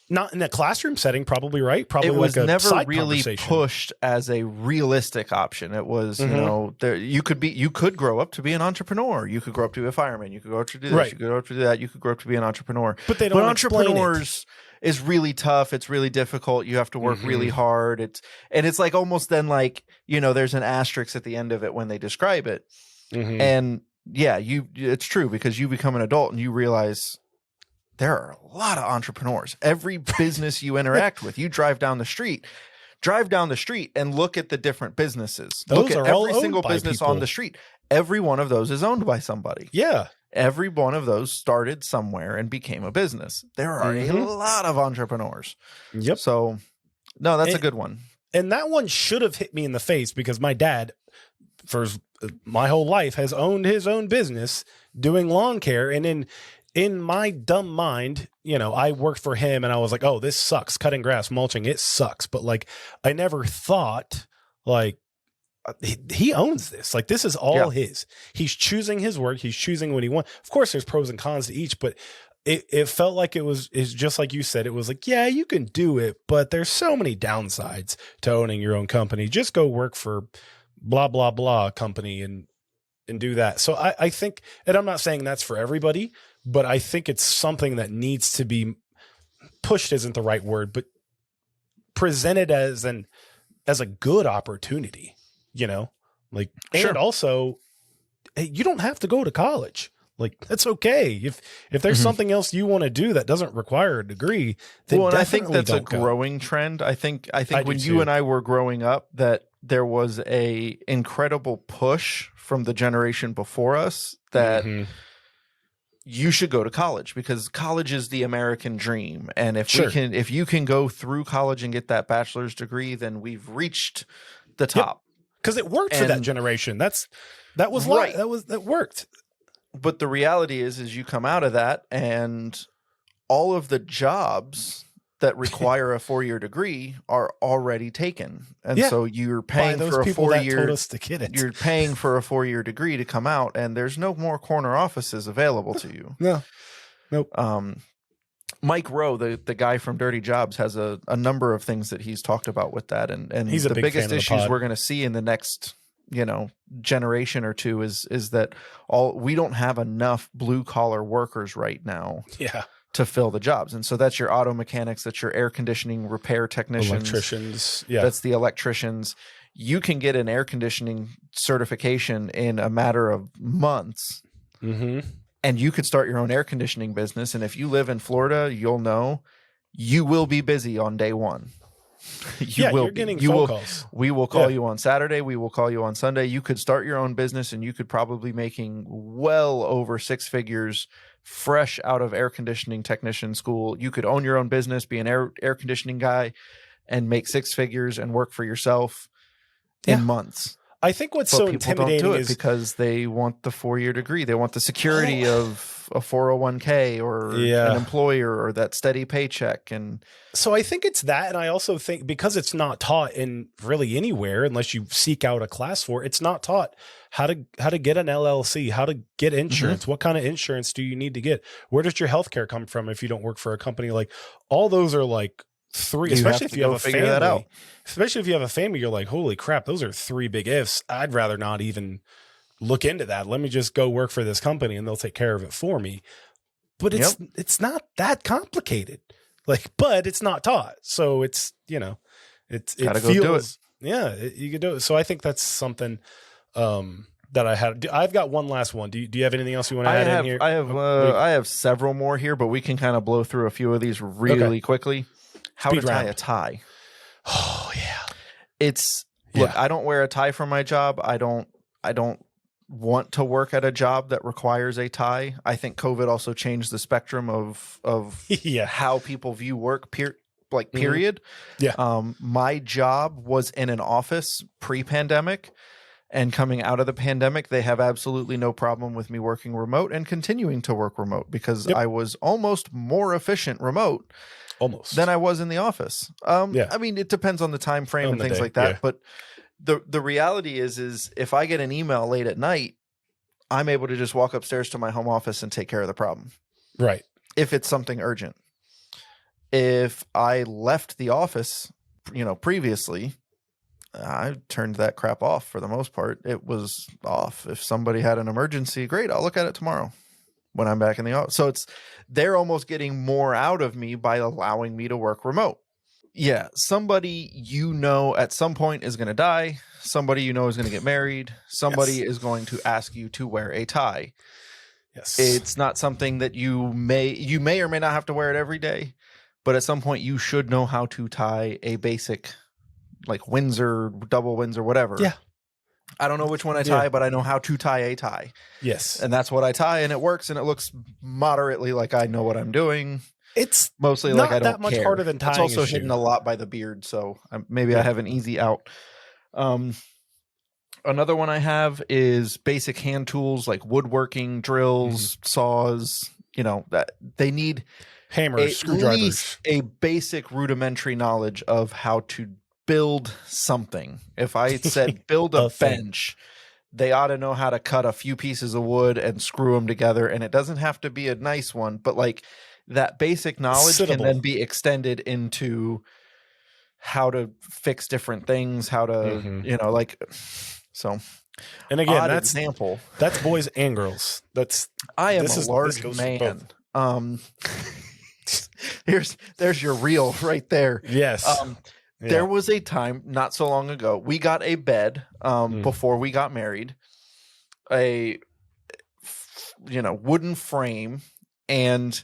A: not in a classroom setting, probably, right? Probably
B: it was
A: like a
B: never
A: side
B: really pushed as a realistic option. It was, you could grow up to be an entrepreneur. You could grow up to be a fireman. You could grow up to do this. You could grow up to do that. You could grow up to be an entrepreneur.
A: But they don't
B: entrepreneurs is really tough. It's really difficult. You have to work really hard. It's like almost then like, there's an asterisk at the end of it when they describe it. Mm-hmm. And yeah, it's true because you become an adult and you realize there are a lot of entrepreneurs. Every business you interact with, you drive down the street and look at the different businesses.
A: Those
B: look at
A: are all
B: every
A: owned
B: single
A: by
B: business
A: people.
B: on the street. Every one of those is owned by somebody.
A: Yeah.
B: Every one of those started somewhere and became a business. There are a lot of entrepreneurs.
A: Yep.
B: So, no, that's a good one.
A: And that one should have hit me in the face because my dad, for my whole life, has owned his own business doing lawn care. And in my dumb mind, I worked for him and I was like, oh, this sucks. Cutting grass, mulching, it sucks. But like, I never thought like he owns this. Like, this is all his. He's choosing his work. He's choosing what he wants. Of course, there's pros and cons to each, but it felt like it's just like you said. It was like, yeah, you can do it, but there's so many downsides to owning your own company. Just go work for blah, blah, blah company and do that. So I think, and I'm not saying that's for everybody, but I think it's something that needs to be pushed isn't the right word, but presented as a good opportunity, like,
B: Sure.
A: and also, hey, you don't have to go to college. Like, that's okay. If there's something else you want to do that doesn't require a degree, then
B: Well, and I
A: definitely
B: think that's a
A: don't go.
B: growing trend. I think
A: I
B: when
A: do
B: you
A: too.
B: and I were growing up, that there was a incredible push from the generation before us that
A: Mhm.
B: you should go to college because college is the American dream. And if
A: Sure.
B: if you can go through college and get that bachelor's degree, then we've reached the top.
A: Because it worked for that
B: And-
A: generation. That was
B: Right.
A: that worked.
B: But the reality is you come out of that and all of the jobs that require a 4-year degree are already taken. And
A: Yeah.
B: so you're
A: By
B: paying
A: those
B: for a
A: people that told
B: 4-year
A: us to get it.
B: you're paying for a 4-year degree to come out, and there's no more corner offices available to you.
A: No. Nope.
B: Mike Rowe, the guy from Dirty Jobs, has a number of things that he's talked about with that, and
A: He's a
B: the
A: big
B: biggest
A: fan of the
B: issues
A: pod.
B: we're going to see in the next generation or two is that we don't have enough blue collar workers right now
A: Yeah.
B: to fill the jobs, and so that's your auto mechanics, that's your air conditioning repair technicians,
A: Electricians. Yeah.
B: that's the electricians. You can get an air conditioning certification in a matter of months,
A: Mm-hmm.
B: and you could start your own air conditioning business. And if you live in Florida, you'll know you will be busy on day one.
A: You're getting phone calls.
B: We will call
A: Yeah.
B: you on Saturday. We will call you on Sunday. You could start your own business, and you could probably be making well over 6 figures fresh out of air conditioning technician school. You could own your own business, be an air conditioning guy, and make 6 figures and work for yourself
A: Yeah.
B: in months.
A: I think what's
B: But
A: so
B: people don't
A: intimidating
B: do it
A: is
B: because they want the 4-year degree. They want the security of a 401k or
A: Yeah.
B: an employer or that steady paycheck. And
A: so I think it's that, and I also think because it's not taught in really anywhere unless you seek out a class for it, it's not taught how to get an LLC, how to get insurance, what kind of insurance do you need to get, where does your healthcare come from if you don't work for a company, like all those are like three,
B: You
A: especially
B: have
A: if
B: to
A: you
B: go
A: have a
B: figure
A: family.
B: that out.
A: Especially if you have a family, you're like, holy crap, those are 3 big ifs. I'd rather not even look into that. Let me just go work for this company and they'll take care of it for me. But it's not that complicated. Like, but it's not taught. So it's, it
B: Gotta
A: feels,
B: go do it.
A: Yeah, you can do it. So I think that's something that I had. I've got one last one. Do you have anything else you want to add in here?
B: I have several more here, but we can kind of blow through a few of these really quickly. How
A: Speed
B: to tie
A: round.
B: a tie.
A: Oh yeah.
B: Look, I don't wear a tie for my job. I don't want to work at a job that requires a tie. I think COVID also changed the spectrum of
A: Yeah.
B: how people view work. Period.
A: Yeah.
B: My job was in an office pre-pandemic, and coming out of the pandemic, they have absolutely no problem with me working remote and continuing to work remote because I was almost more efficient remote
A: Almost.
B: than I was in the office.
A: Yeah.
B: I mean, it depends on the time frame
A: On
B: and
A: the
B: things
A: day,
B: like that.
A: yeah.
B: But the reality is if I get an email late at night, I'm able to just walk upstairs to my home office and take care of the problem.
A: Right.
B: If it's something urgent. If I left the office, previously, I turned that crap off for the most part. It was off. If somebody had an emergency, great, I'll look at it tomorrow when I'm back in the office. So they're almost getting more out of me by allowing me to work remote. Yeah, somebody at some point is going to die. Somebody is going to get married. Somebody is going to ask you to wear a tie.
A: Yes.
B: It's not something that you may or may not have to wear it every day, but at some point you should know how to tie a basic, like Windsor, double Windsor, whatever.
A: Yeah.
B: I don't know which one I tie, but I know how to tie a tie.
A: Yes.
B: And that's what I tie, and it works, and it looks moderately like I know what I'm doing.
A: It's
B: Mostly
A: not
B: like I don't
A: that much
B: care.
A: harder than tying
B: It's also
A: a shoe.
B: hidden a lot by the beard, so maybe I have an easy out. Another one I have is basic hand tools like woodworking, drills, saws. That they need
A: hammers,
B: at
A: screwdrivers.
B: least a basic rudimentary knowledge of how to build something. If I said build a
A: A thing.
B: bench, they ought to know how to cut a few pieces of wood and screw them together. And it doesn't have to be a nice one, but like that basic knowledge can
A: Sittable.
B: then be extended into how to fix different things, how to, you know, like, so.
A: And again,
B: Odd
A: that's
B: example.
A: That's boys and girls.
B: I am
A: this
B: a
A: is-
B: large
A: this goes for
B: man.
A: both.
B: There's your reel right there.
A: Yes. Yeah.
B: There was a time not so long ago, we got a bed before we got married, a wooden frame, and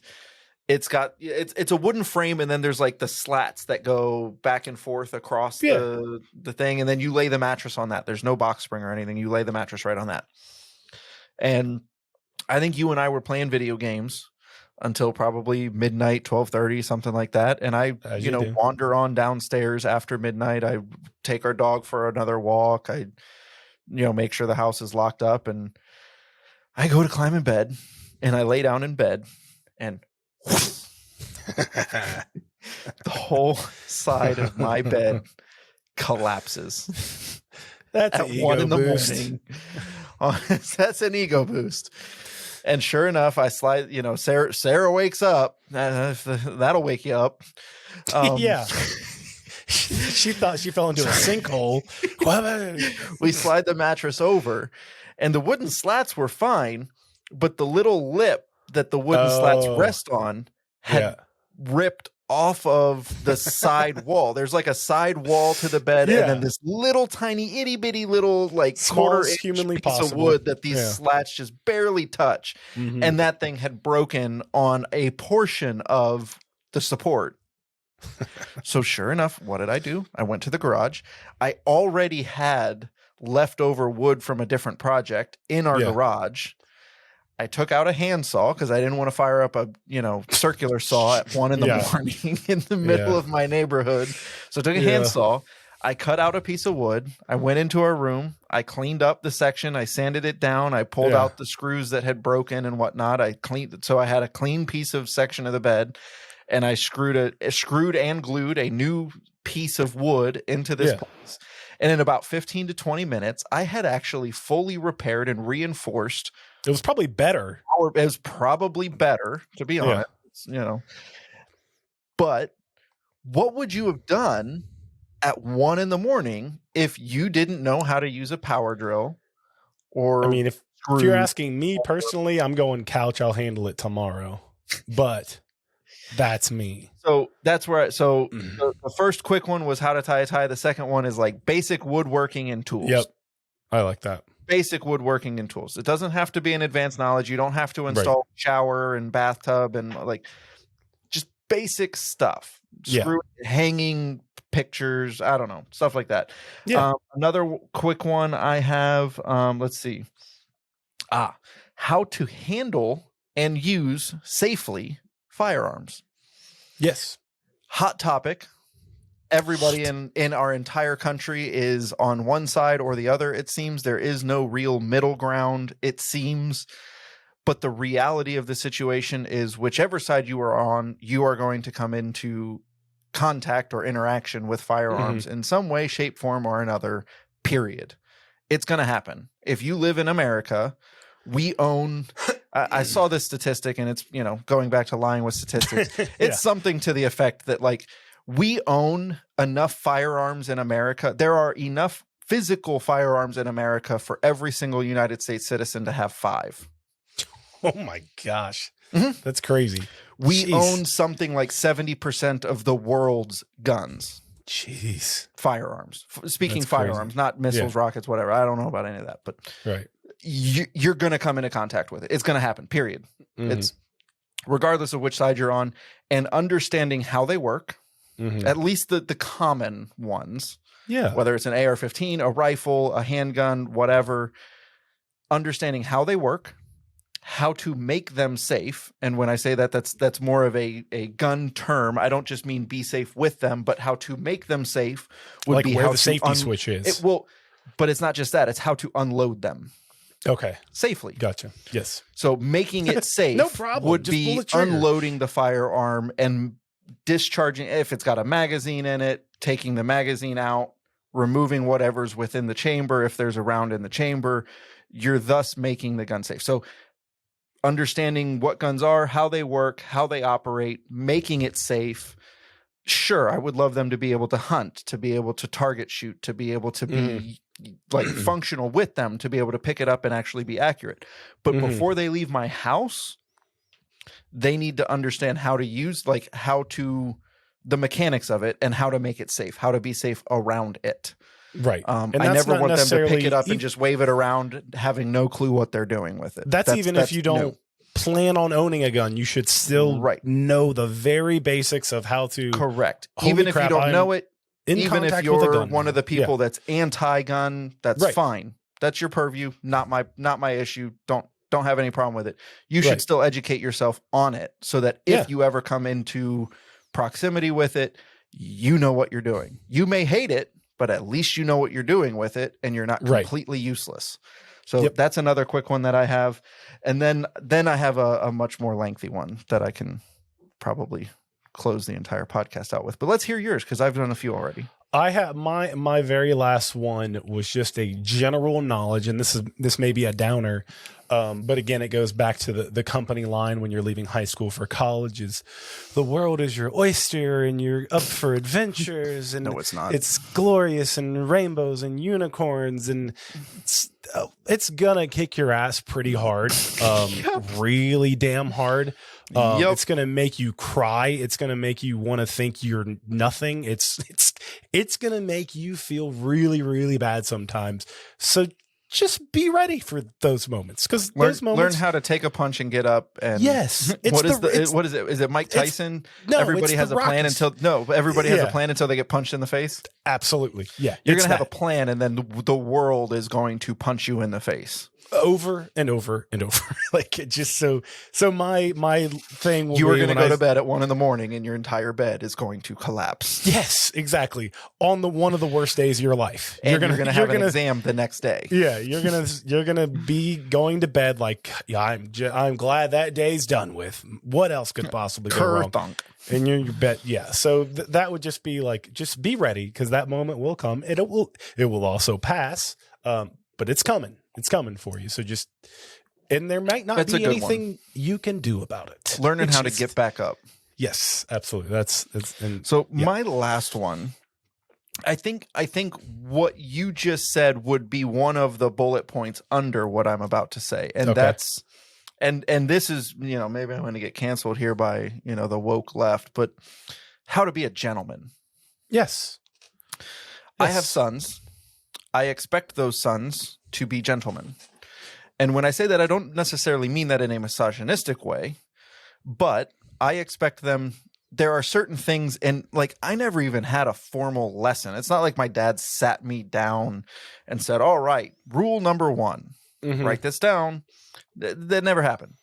B: it's a wooden frame, and then there's like the slats that go back and forth across the thing, and then you lay the mattress on that. There's no box spring or anything. You lay the mattress right on that. And I think you and I were playing video games until probably midnight, 12:30, something like that. And I, wander on downstairs after midnight. I take our dog for another walk. I, make sure the house is locked up, and I go to climb in bed, and I lay down in bed, and the whole side of my bed collapses.
A: That's
B: at
A: an ego
B: 1
A: boost.
B: a.m. That's an ego boost. And sure enough, I slide, Sarah wakes up. That'll wake you up.
A: Yeah. She thought she fell into a sinkhole.
B: We slide the mattress over, and the wooden slats were fine, but the little lip that the wooden slats rest on had ripped off of the side wall. There's like a side wall to the bed, and then this little tiny itty bitty little like quarter-inch
A: humanly
B: piece
A: possible
B: of wood that these slats just barely touch.
A: Mhm.
B: And that thing had broken on a portion of the support. So sure enough, what did I do? I went to the garage. I already had leftover wood from a different project in our garage. I took out a handsaw because I didn't want to fire up a, circular saw at 1 a.m. in the middle of my neighborhood. So I took a handsaw. I cut out a piece of wood. I went into our room. I cleaned up the section. I sanded it down. I pulled out the screws that had broken and whatnot. I cleaned it. So I had a clean piece of section of the bed, and I screwed and glued a new piece of wood into this place. And in about 15 to 20 minutes, I had actually fully repaired and reinforced.
A: It was probably better.
B: It was probably better, to be honest, But what would you have done at 1 a.m. if you didn't know how to use a power drill? Or
A: I mean, if you're asking me personally, I'm going couch. I'll handle it tomorrow. But that's me.
B: So that's where. The first quick one was how to tie a tie. The second one is like basic woodworking and tools.
A: Yep, I like that.
B: Basic woodworking and tools. It doesn't have to be an advanced knowledge. You don't have to install shower and bathtub and like just basic stuff. Hanging pictures. I don't know, stuff like that. Yeah. Another quick one I have. Let's see. How to handle and use safely firearms.
A: Yes.
B: Hot topic. Everybody in our entire country is on one side or the other. It seems there is no real middle ground, it seems. But the reality of the situation is whichever side you are on, you are going to come into contact or interaction with firearms in some way, shape, form, or another, period. It's going to happen. If you live in America, we own... I saw this statistic, and it's, going back to lying with statistics. It's something to the effect that, like, we own enough firearms in America. There are enough physical firearms in America for every single United States citizen to have 5.
A: Oh my gosh. That's crazy.
B: We own something like 70% of the world's guns.
A: Jeez.
B: Firearms. Speaking
A: That's
B: firearms,
A: crazy.
B: not missiles, rockets, whatever. I don't know about any of that, but you're going to come into contact with it. It's going to happen, period. It's regardless of which side you're on, and understanding how they work. At least the common ones. Yeah. Whether it's an AR-15, a rifle, a handgun, whatever. Understanding how they work, how to make them safe. And when I say that, that's more of a gun term. I don't just mean be safe with them, but how to make them safe would
A: like
B: be
A: where
B: how
A: the safety switch is.
B: But it's not just that. It's how to unload them.
A: Okay.
B: Safely.
A: Gotcha. Yes.
B: So making it safe
A: no problem.
B: would
A: Just
B: be unloading the firearm and discharging, if it's got a magazine in it, taking the magazine out, removing whatever's within the chamber if there's a round in the chamber. You're thus making the gun safe. So understanding what guns are, how they work, how they operate, making it safe. Sure, I would love them to be able to hunt, to be able to target shoot, to be able to be like functional with them, to be able to pick it up and actually be accurate. But before they leave my house, they need to understand how to use, like the mechanics of it and how to make it safe, how to be safe around it.
A: Right.
B: And I never want them to pick it up and just wave it around, having no clue what they're doing with it.
A: That's even if you don't plan on owning a gun, you should still know the very basics of how to.
B: Correct. Even if you don't know it, even if you're one of the people that's anti-gun, that's fine. That's your purview, not my issue. Don't have any problem with it. You should still educate yourself on it so that if you ever come into proximity with it, you know what you're doing. You may hate it, but at least you know what you're doing with it and you're not completely useless. So that's another quick one that I have. And then I have a much more lengthy one that I can probably close the entire podcast out with. But let's hear yours, because I've done a few already.
A: I have my very last one was just a general knowledge, and this may be a downer, but again, it goes back to the company line when you're leaving high school for college: is the world is your oyster, and you're up for adventures, and
B: no, it's not.
A: It's glorious and rainbows and unicorns, and it's gonna kick your ass pretty hard, really damn hard. It's going to make you cry. It's going to make you want to think you're nothing. It's going to make you feel really, really bad sometimes. So just be ready for those moments, because those moments.
B: Learn how to take a punch and get up. And
A: yes,
B: what is it? Is it Mike Tyson? Everybody has a plan until they get punched in the face.
A: Absolutely, yeah.
B: You're going to have a plan, and then the world is going to punch you in the face.
A: Over and over and over. Like, it just so my thing will
B: you are going to go to bed at 1 a.m. and your entire bed is going to collapse.
A: Yes, exactly. On one of the worst days of your life.
B: And you're going to have an exam the next day.
A: Yeah, you're going to be going to bed like, I'm glad that day's done with. What else could possibly go wrong?
B: Thunk.
A: And you're in your bed. Yeah. So that would just be like, just be ready, because that moment will come. It will also pass. But it's coming. It's coming for you. So and there might not be anything you can do about it.
B: Learning how to get back up.
A: Yes, absolutely.
B: My last one, I think what you just said would be one of the bullet points under what I'm about to say. And that's, and this is, maybe I'm going to get canceled here by, the woke left, but how to be a gentleman.
A: Yes.
B: I have sons. I expect those sons to be gentlemen. And when I say that, I don't necessarily mean that in a misogynistic way, but I expect them. There are certain things, and like, I never even had a formal lesson. It's not like my dad sat me down and said, all right, rule number 1, write this down. That never happened.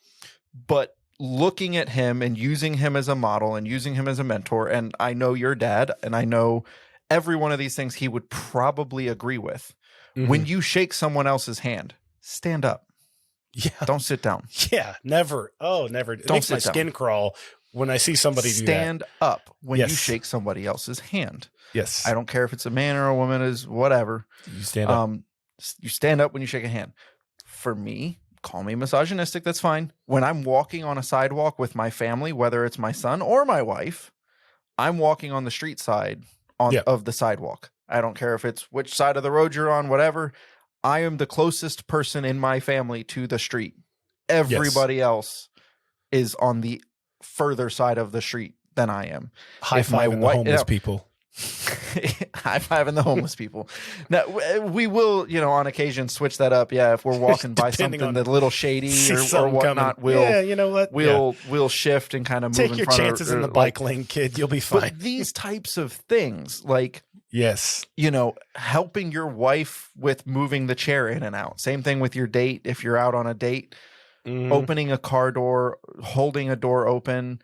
B: But looking at him and using him as a model and using him as a mentor, and I know your dad, and I know every one of these things he would probably agree with. When you shake someone else's hand, stand up.
A: Yeah.
B: Don't sit down.
A: Yeah. Never. Oh, never. It makes my skin crawl when I see somebody do that.
B: Stand up when you shake somebody else's hand.
A: Yes.
B: I don't care if it's a man or a woman, is whatever.
A: You stand up.
B: You stand up when you shake a hand. For me, call me misogynistic, that's fine. When I'm walking on a sidewalk with my family, whether it's my son or my wife, I'm walking on the street side of the sidewalk. I don't care if it's which side of the road you're on, whatever. I am the closest person in my family to the street. Everybody else is on the further side of the street than I am.
A: High fiving the homeless people.
B: High fiving the homeless people. Now, we will, on occasion switch that up. Yeah, if we're walking by something that's a little shady or whatnot, we'll shift and kind of move in front.
A: Take your chances in the bike lane, kid. You'll be fine.
B: But these types of things, like,
A: yes,
B: helping your wife with moving the chair in and out. Same thing with your date. If you're out on a date, opening a car door, holding a door open,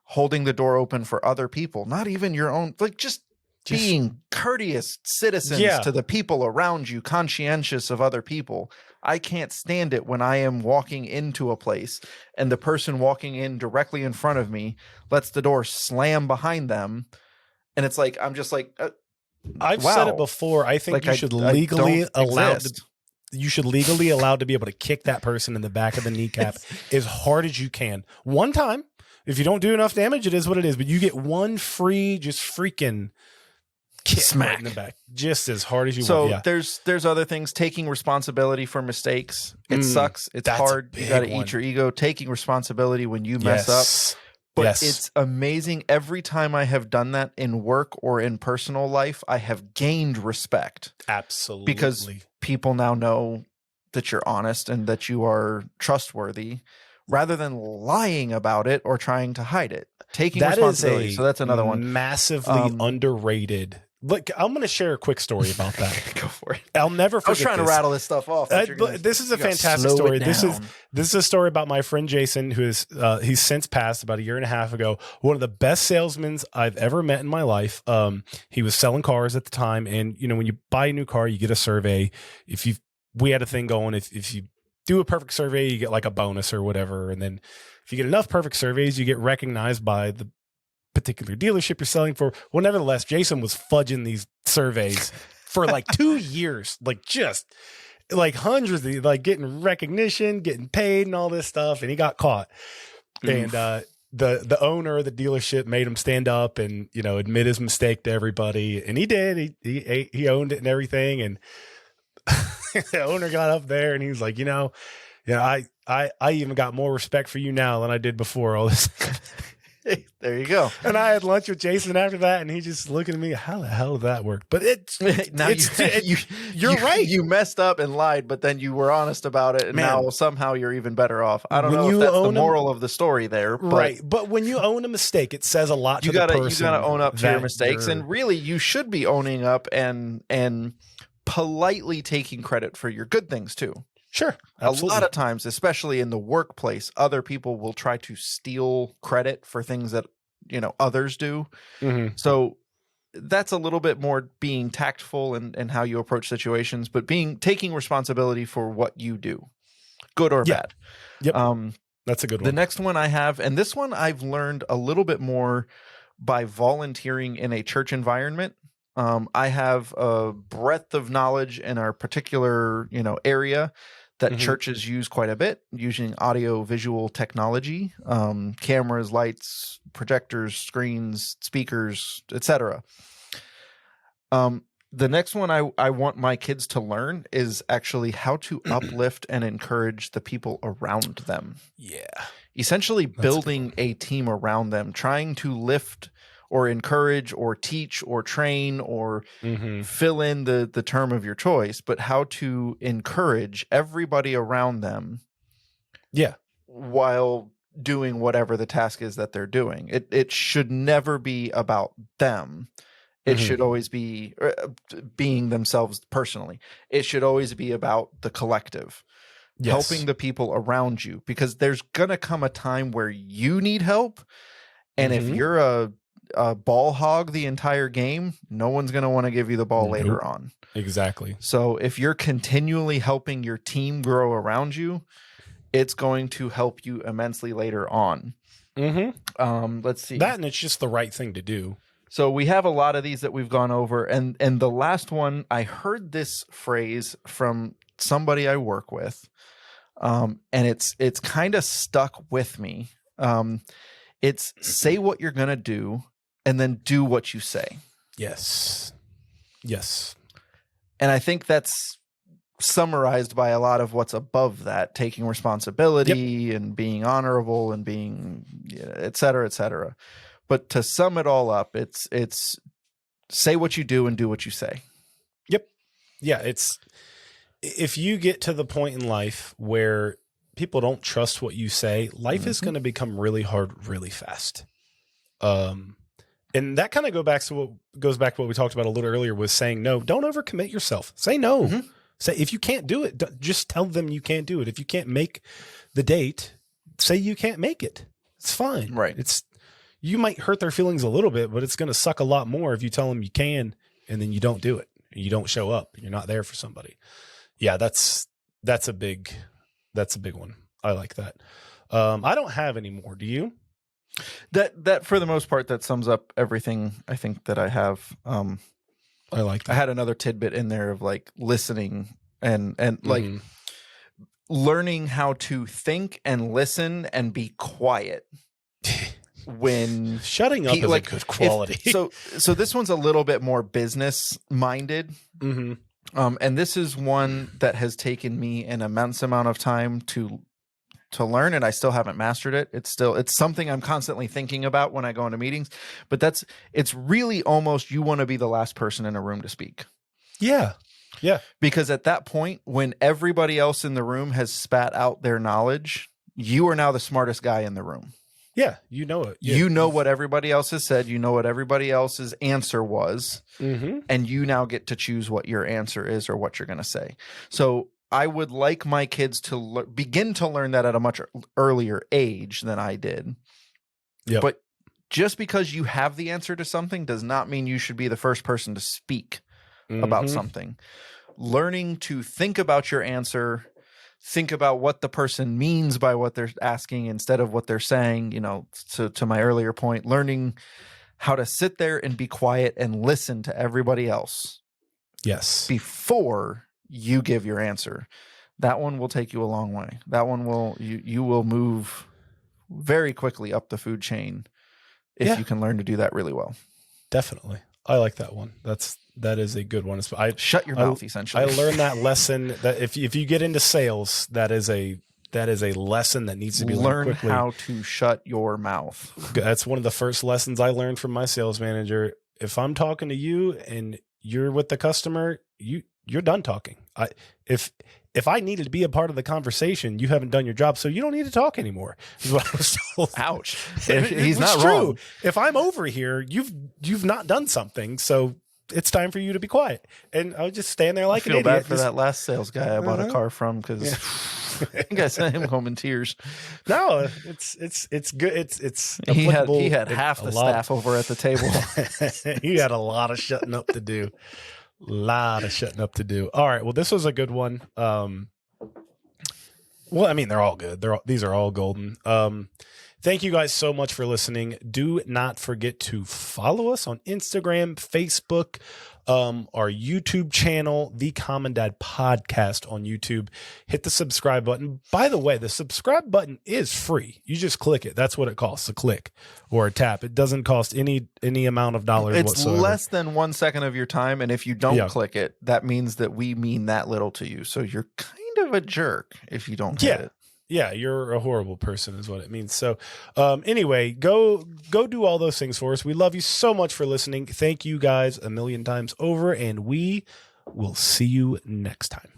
B: holding the door open for other people, not even your own, like just being courteous citizens to the people around you, conscientious of other people. I can't stand it when I am walking into a place and the person walking in directly in front of me lets the door slam behind them. And it's like, I'm just like,
A: I've
B: wow.
A: said it before. I think
B: Like,
A: you should
B: I
A: legally
B: don't
A: allowed
B: exist.
A: you should legally allowed to be able to kick that person in the back of the kneecap as hard as you can. One time. If you don't do enough damage, it is what it is. But you get one free, just freaking kick
B: Smack
A: right in the back, just as hard as you
B: So
A: want. Yeah.
B: there's other things. Taking responsibility for mistakes. It sucks. It's
A: that's a
B: hard. You got to
A: big one.
B: eat your ego. Taking responsibility when you mess up. But it's amazing. Every time I have done that in work or in personal life, I have gained respect.
A: Absolutely.
B: Because people now know that you're honest and that you are trustworthy, rather than lying about it or trying to hide it. Taking responsibility. So that's another one.
A: Massively underrated. Look, I'm going to share a quick story about that.
B: Go for it.
A: I'll never forget
B: I was trying to rattle this stuff off.
A: But this is a fantastic story. This is a story about my friend Jason, who is he's since passed about 1.5 years ago. One of the best salesmen I've ever met in my life. He was selling cars at the time, and you know, when you buy a new car, you get a survey. We had a thing going. If you do a perfect survey, you get like a bonus or whatever, and then if you get enough perfect surveys, you get recognized by the particular dealership you're selling for. Well, nevertheless, Jason was fudging these surveys for like 2 years, like just like hundreds of like getting recognition, getting paid and all this stuff. And he got caught. And the owner of the dealership made him stand up and, you know, admit his mistake to everybody. And he did. He owned it and everything. And the owner got up there and he was like, I even got more respect for you now than I did before all this.
B: There you go.
A: And I had lunch with Jason after that, and he just looking at me. How the hell did that work? But you're right.
B: You messed up and lied, but then you were honest about it, and now somehow you're even better off. I don't know if that's the moral of the story there, but
A: right? But when you own a mistake, it says a lot to the person.
B: You gotta own up to your mistakes, and really, you should be owning up and politely taking credit for your good things too.
A: Sure. Absolutely.
B: A lot of times, especially in the workplace, other people will try to steal credit for things that, you know, others do. Mm-hmm. So that's a little bit more being tactful and how you approach situations, but taking responsibility for what you do, good or bad.
A: Yep. That's a good one.
B: The next one I have, and this one I've learned a little bit more by volunteering in a church environment. I have a breadth of knowledge in our particular, area that churches use quite a bit, using audio visual technology, cameras, lights, projectors, screens, speakers, etc. The next one I want my kids to learn is actually how to uplift and encourage the people around them.
A: Yeah.
B: Essentially building a team around them, trying to lift or encourage or teach or train or fill in the term of your choice, but how to encourage everybody around them.
A: Yeah.
B: While doing whatever the task is that they're doing. It should never be about them. It should always be being themselves personally. It should always be about the collective. Yes. Helping the people around you, because there's going to come a time where you need help. And if you're a ball hog the entire game, no one's going to want to give you the ball later on.
A: Exactly.
B: So if you're continually helping your team grow around you, it's going to help you immensely later on. Let's see.
A: That, and it's just the right thing to do.
B: So we have a lot of these that we've gone over. And the last one, I heard this phrase from somebody I work with. And it's kind of stuck with me. It's say what you're going to do and then do what you say.
A: Yes.
B: And I think that's summarized by a lot of what's above that, taking responsibility and being honorable and being, et cetera, et cetera. But to sum it all up, it's say what you do and do what you say.
A: Yep. Yeah. It's, if you get to the point in life where people don't trust what you say, life is going to become really hard, really fast. And that kind of goes back to what we talked about a little earlier, was saying no. Don't overcommit yourself. Say no. Say, if you can't do it, just tell them you can't do it. If you can't make the date, say you can't make it. It's fine.
B: Right.
A: You might hurt their feelings a little bit, but it's going to suck a lot more if you tell them you can and then you don't do it. You don't show up. You're not there for somebody. Yeah, that's a big one. I like that. I don't have any more. Do you?
B: That for the most part, that sums up everything I think that I have.
A: I like
B: I
A: that.
B: had another tidbit in there of like listening and like
A: Mhm.
B: learning how to think and listen and be quiet when
A: Shutting up is
B: like,
A: a good quality.
B: so this one's a little bit more business minded.
A: Mhm.
B: And this is one that has taken me an immense amount of time to learn, and I still haven't mastered it. It's something I'm constantly thinking about when I go into meetings, but it's really almost you want to be the last person in a room to speak.
A: Yeah. Yeah.
B: Because at that point, when everybody else in the room has spat out their knowledge, you are now the smartest guy in the room.
A: Yeah. You know it. Yeah.
B: You know what everybody else has said. You know what everybody else's answer was.
A: Mm-hmm.
B: And you now get to choose what your answer is or what you're going to say. So I would like my kids to begin to learn that at a much earlier age than I did.
A: Yep.
B: But just because you have the answer to something does not mean you should be the first person to speak about something. Learning to think about your answer, think about what the person means by what they're asking instead of what they're saying, you know, to my earlier point, learning how to sit there and be quiet and listen to everybody else.
A: Yes.
B: Before you give your answer. That one will take you a long way. That one will you will move very quickly up the food chain if you can learn to do that really well.
A: Definitely. I like that one. That is a good one.
B: Shut your mouth, essentially.
A: I learned that lesson that if you get into sales, that is a lesson that needs to be learned quickly.
B: Learn how to shut your mouth.
A: That's one of the first lessons I learned from my sales manager. If I'm talking to you and you're with the customer, you're done talking. If I needed to be a part of the conversation, you haven't done your job, so you don't need to talk anymore. Is what I was told.
B: Ouch.
A: He's
B: not
A: true.
B: wrong.
A: If I'm over here, you've not done something, so it's time for you to be quiet. And I was just stand there like
B: I feel
A: an idiot.
B: bad for that last sales guy I bought a car from because I think I sent him home in tears.
A: No, it's good. It's
B: he
A: applicable
B: had
A: in
B: half
A: a
B: the
A: lot.
B: staff over at the table.
A: He had a lot of shutting up to do. All right. Well, this was a good one. Well, I mean, they're all good. These are all golden. Thank you guys so much for listening. Do not forget to follow us on Instagram, Facebook, our YouTube channel, The Common Dad Podcast on YouTube. Hit the subscribe button. By the way, the subscribe button is free. You just click it. That's what it costs, a click or a tap. It doesn't cost any amount of dollars
B: It's
A: whatsoever.
B: less than 1 second of your time. And if you don't click it, that means that we mean that little to you. So you're kind of a jerk if you don't hit it.
A: Yeah, you're a horrible person is what it means. So anyway, go do all those things for us. We love you so much for listening. Thank you guys a million times over, and we will see you next time.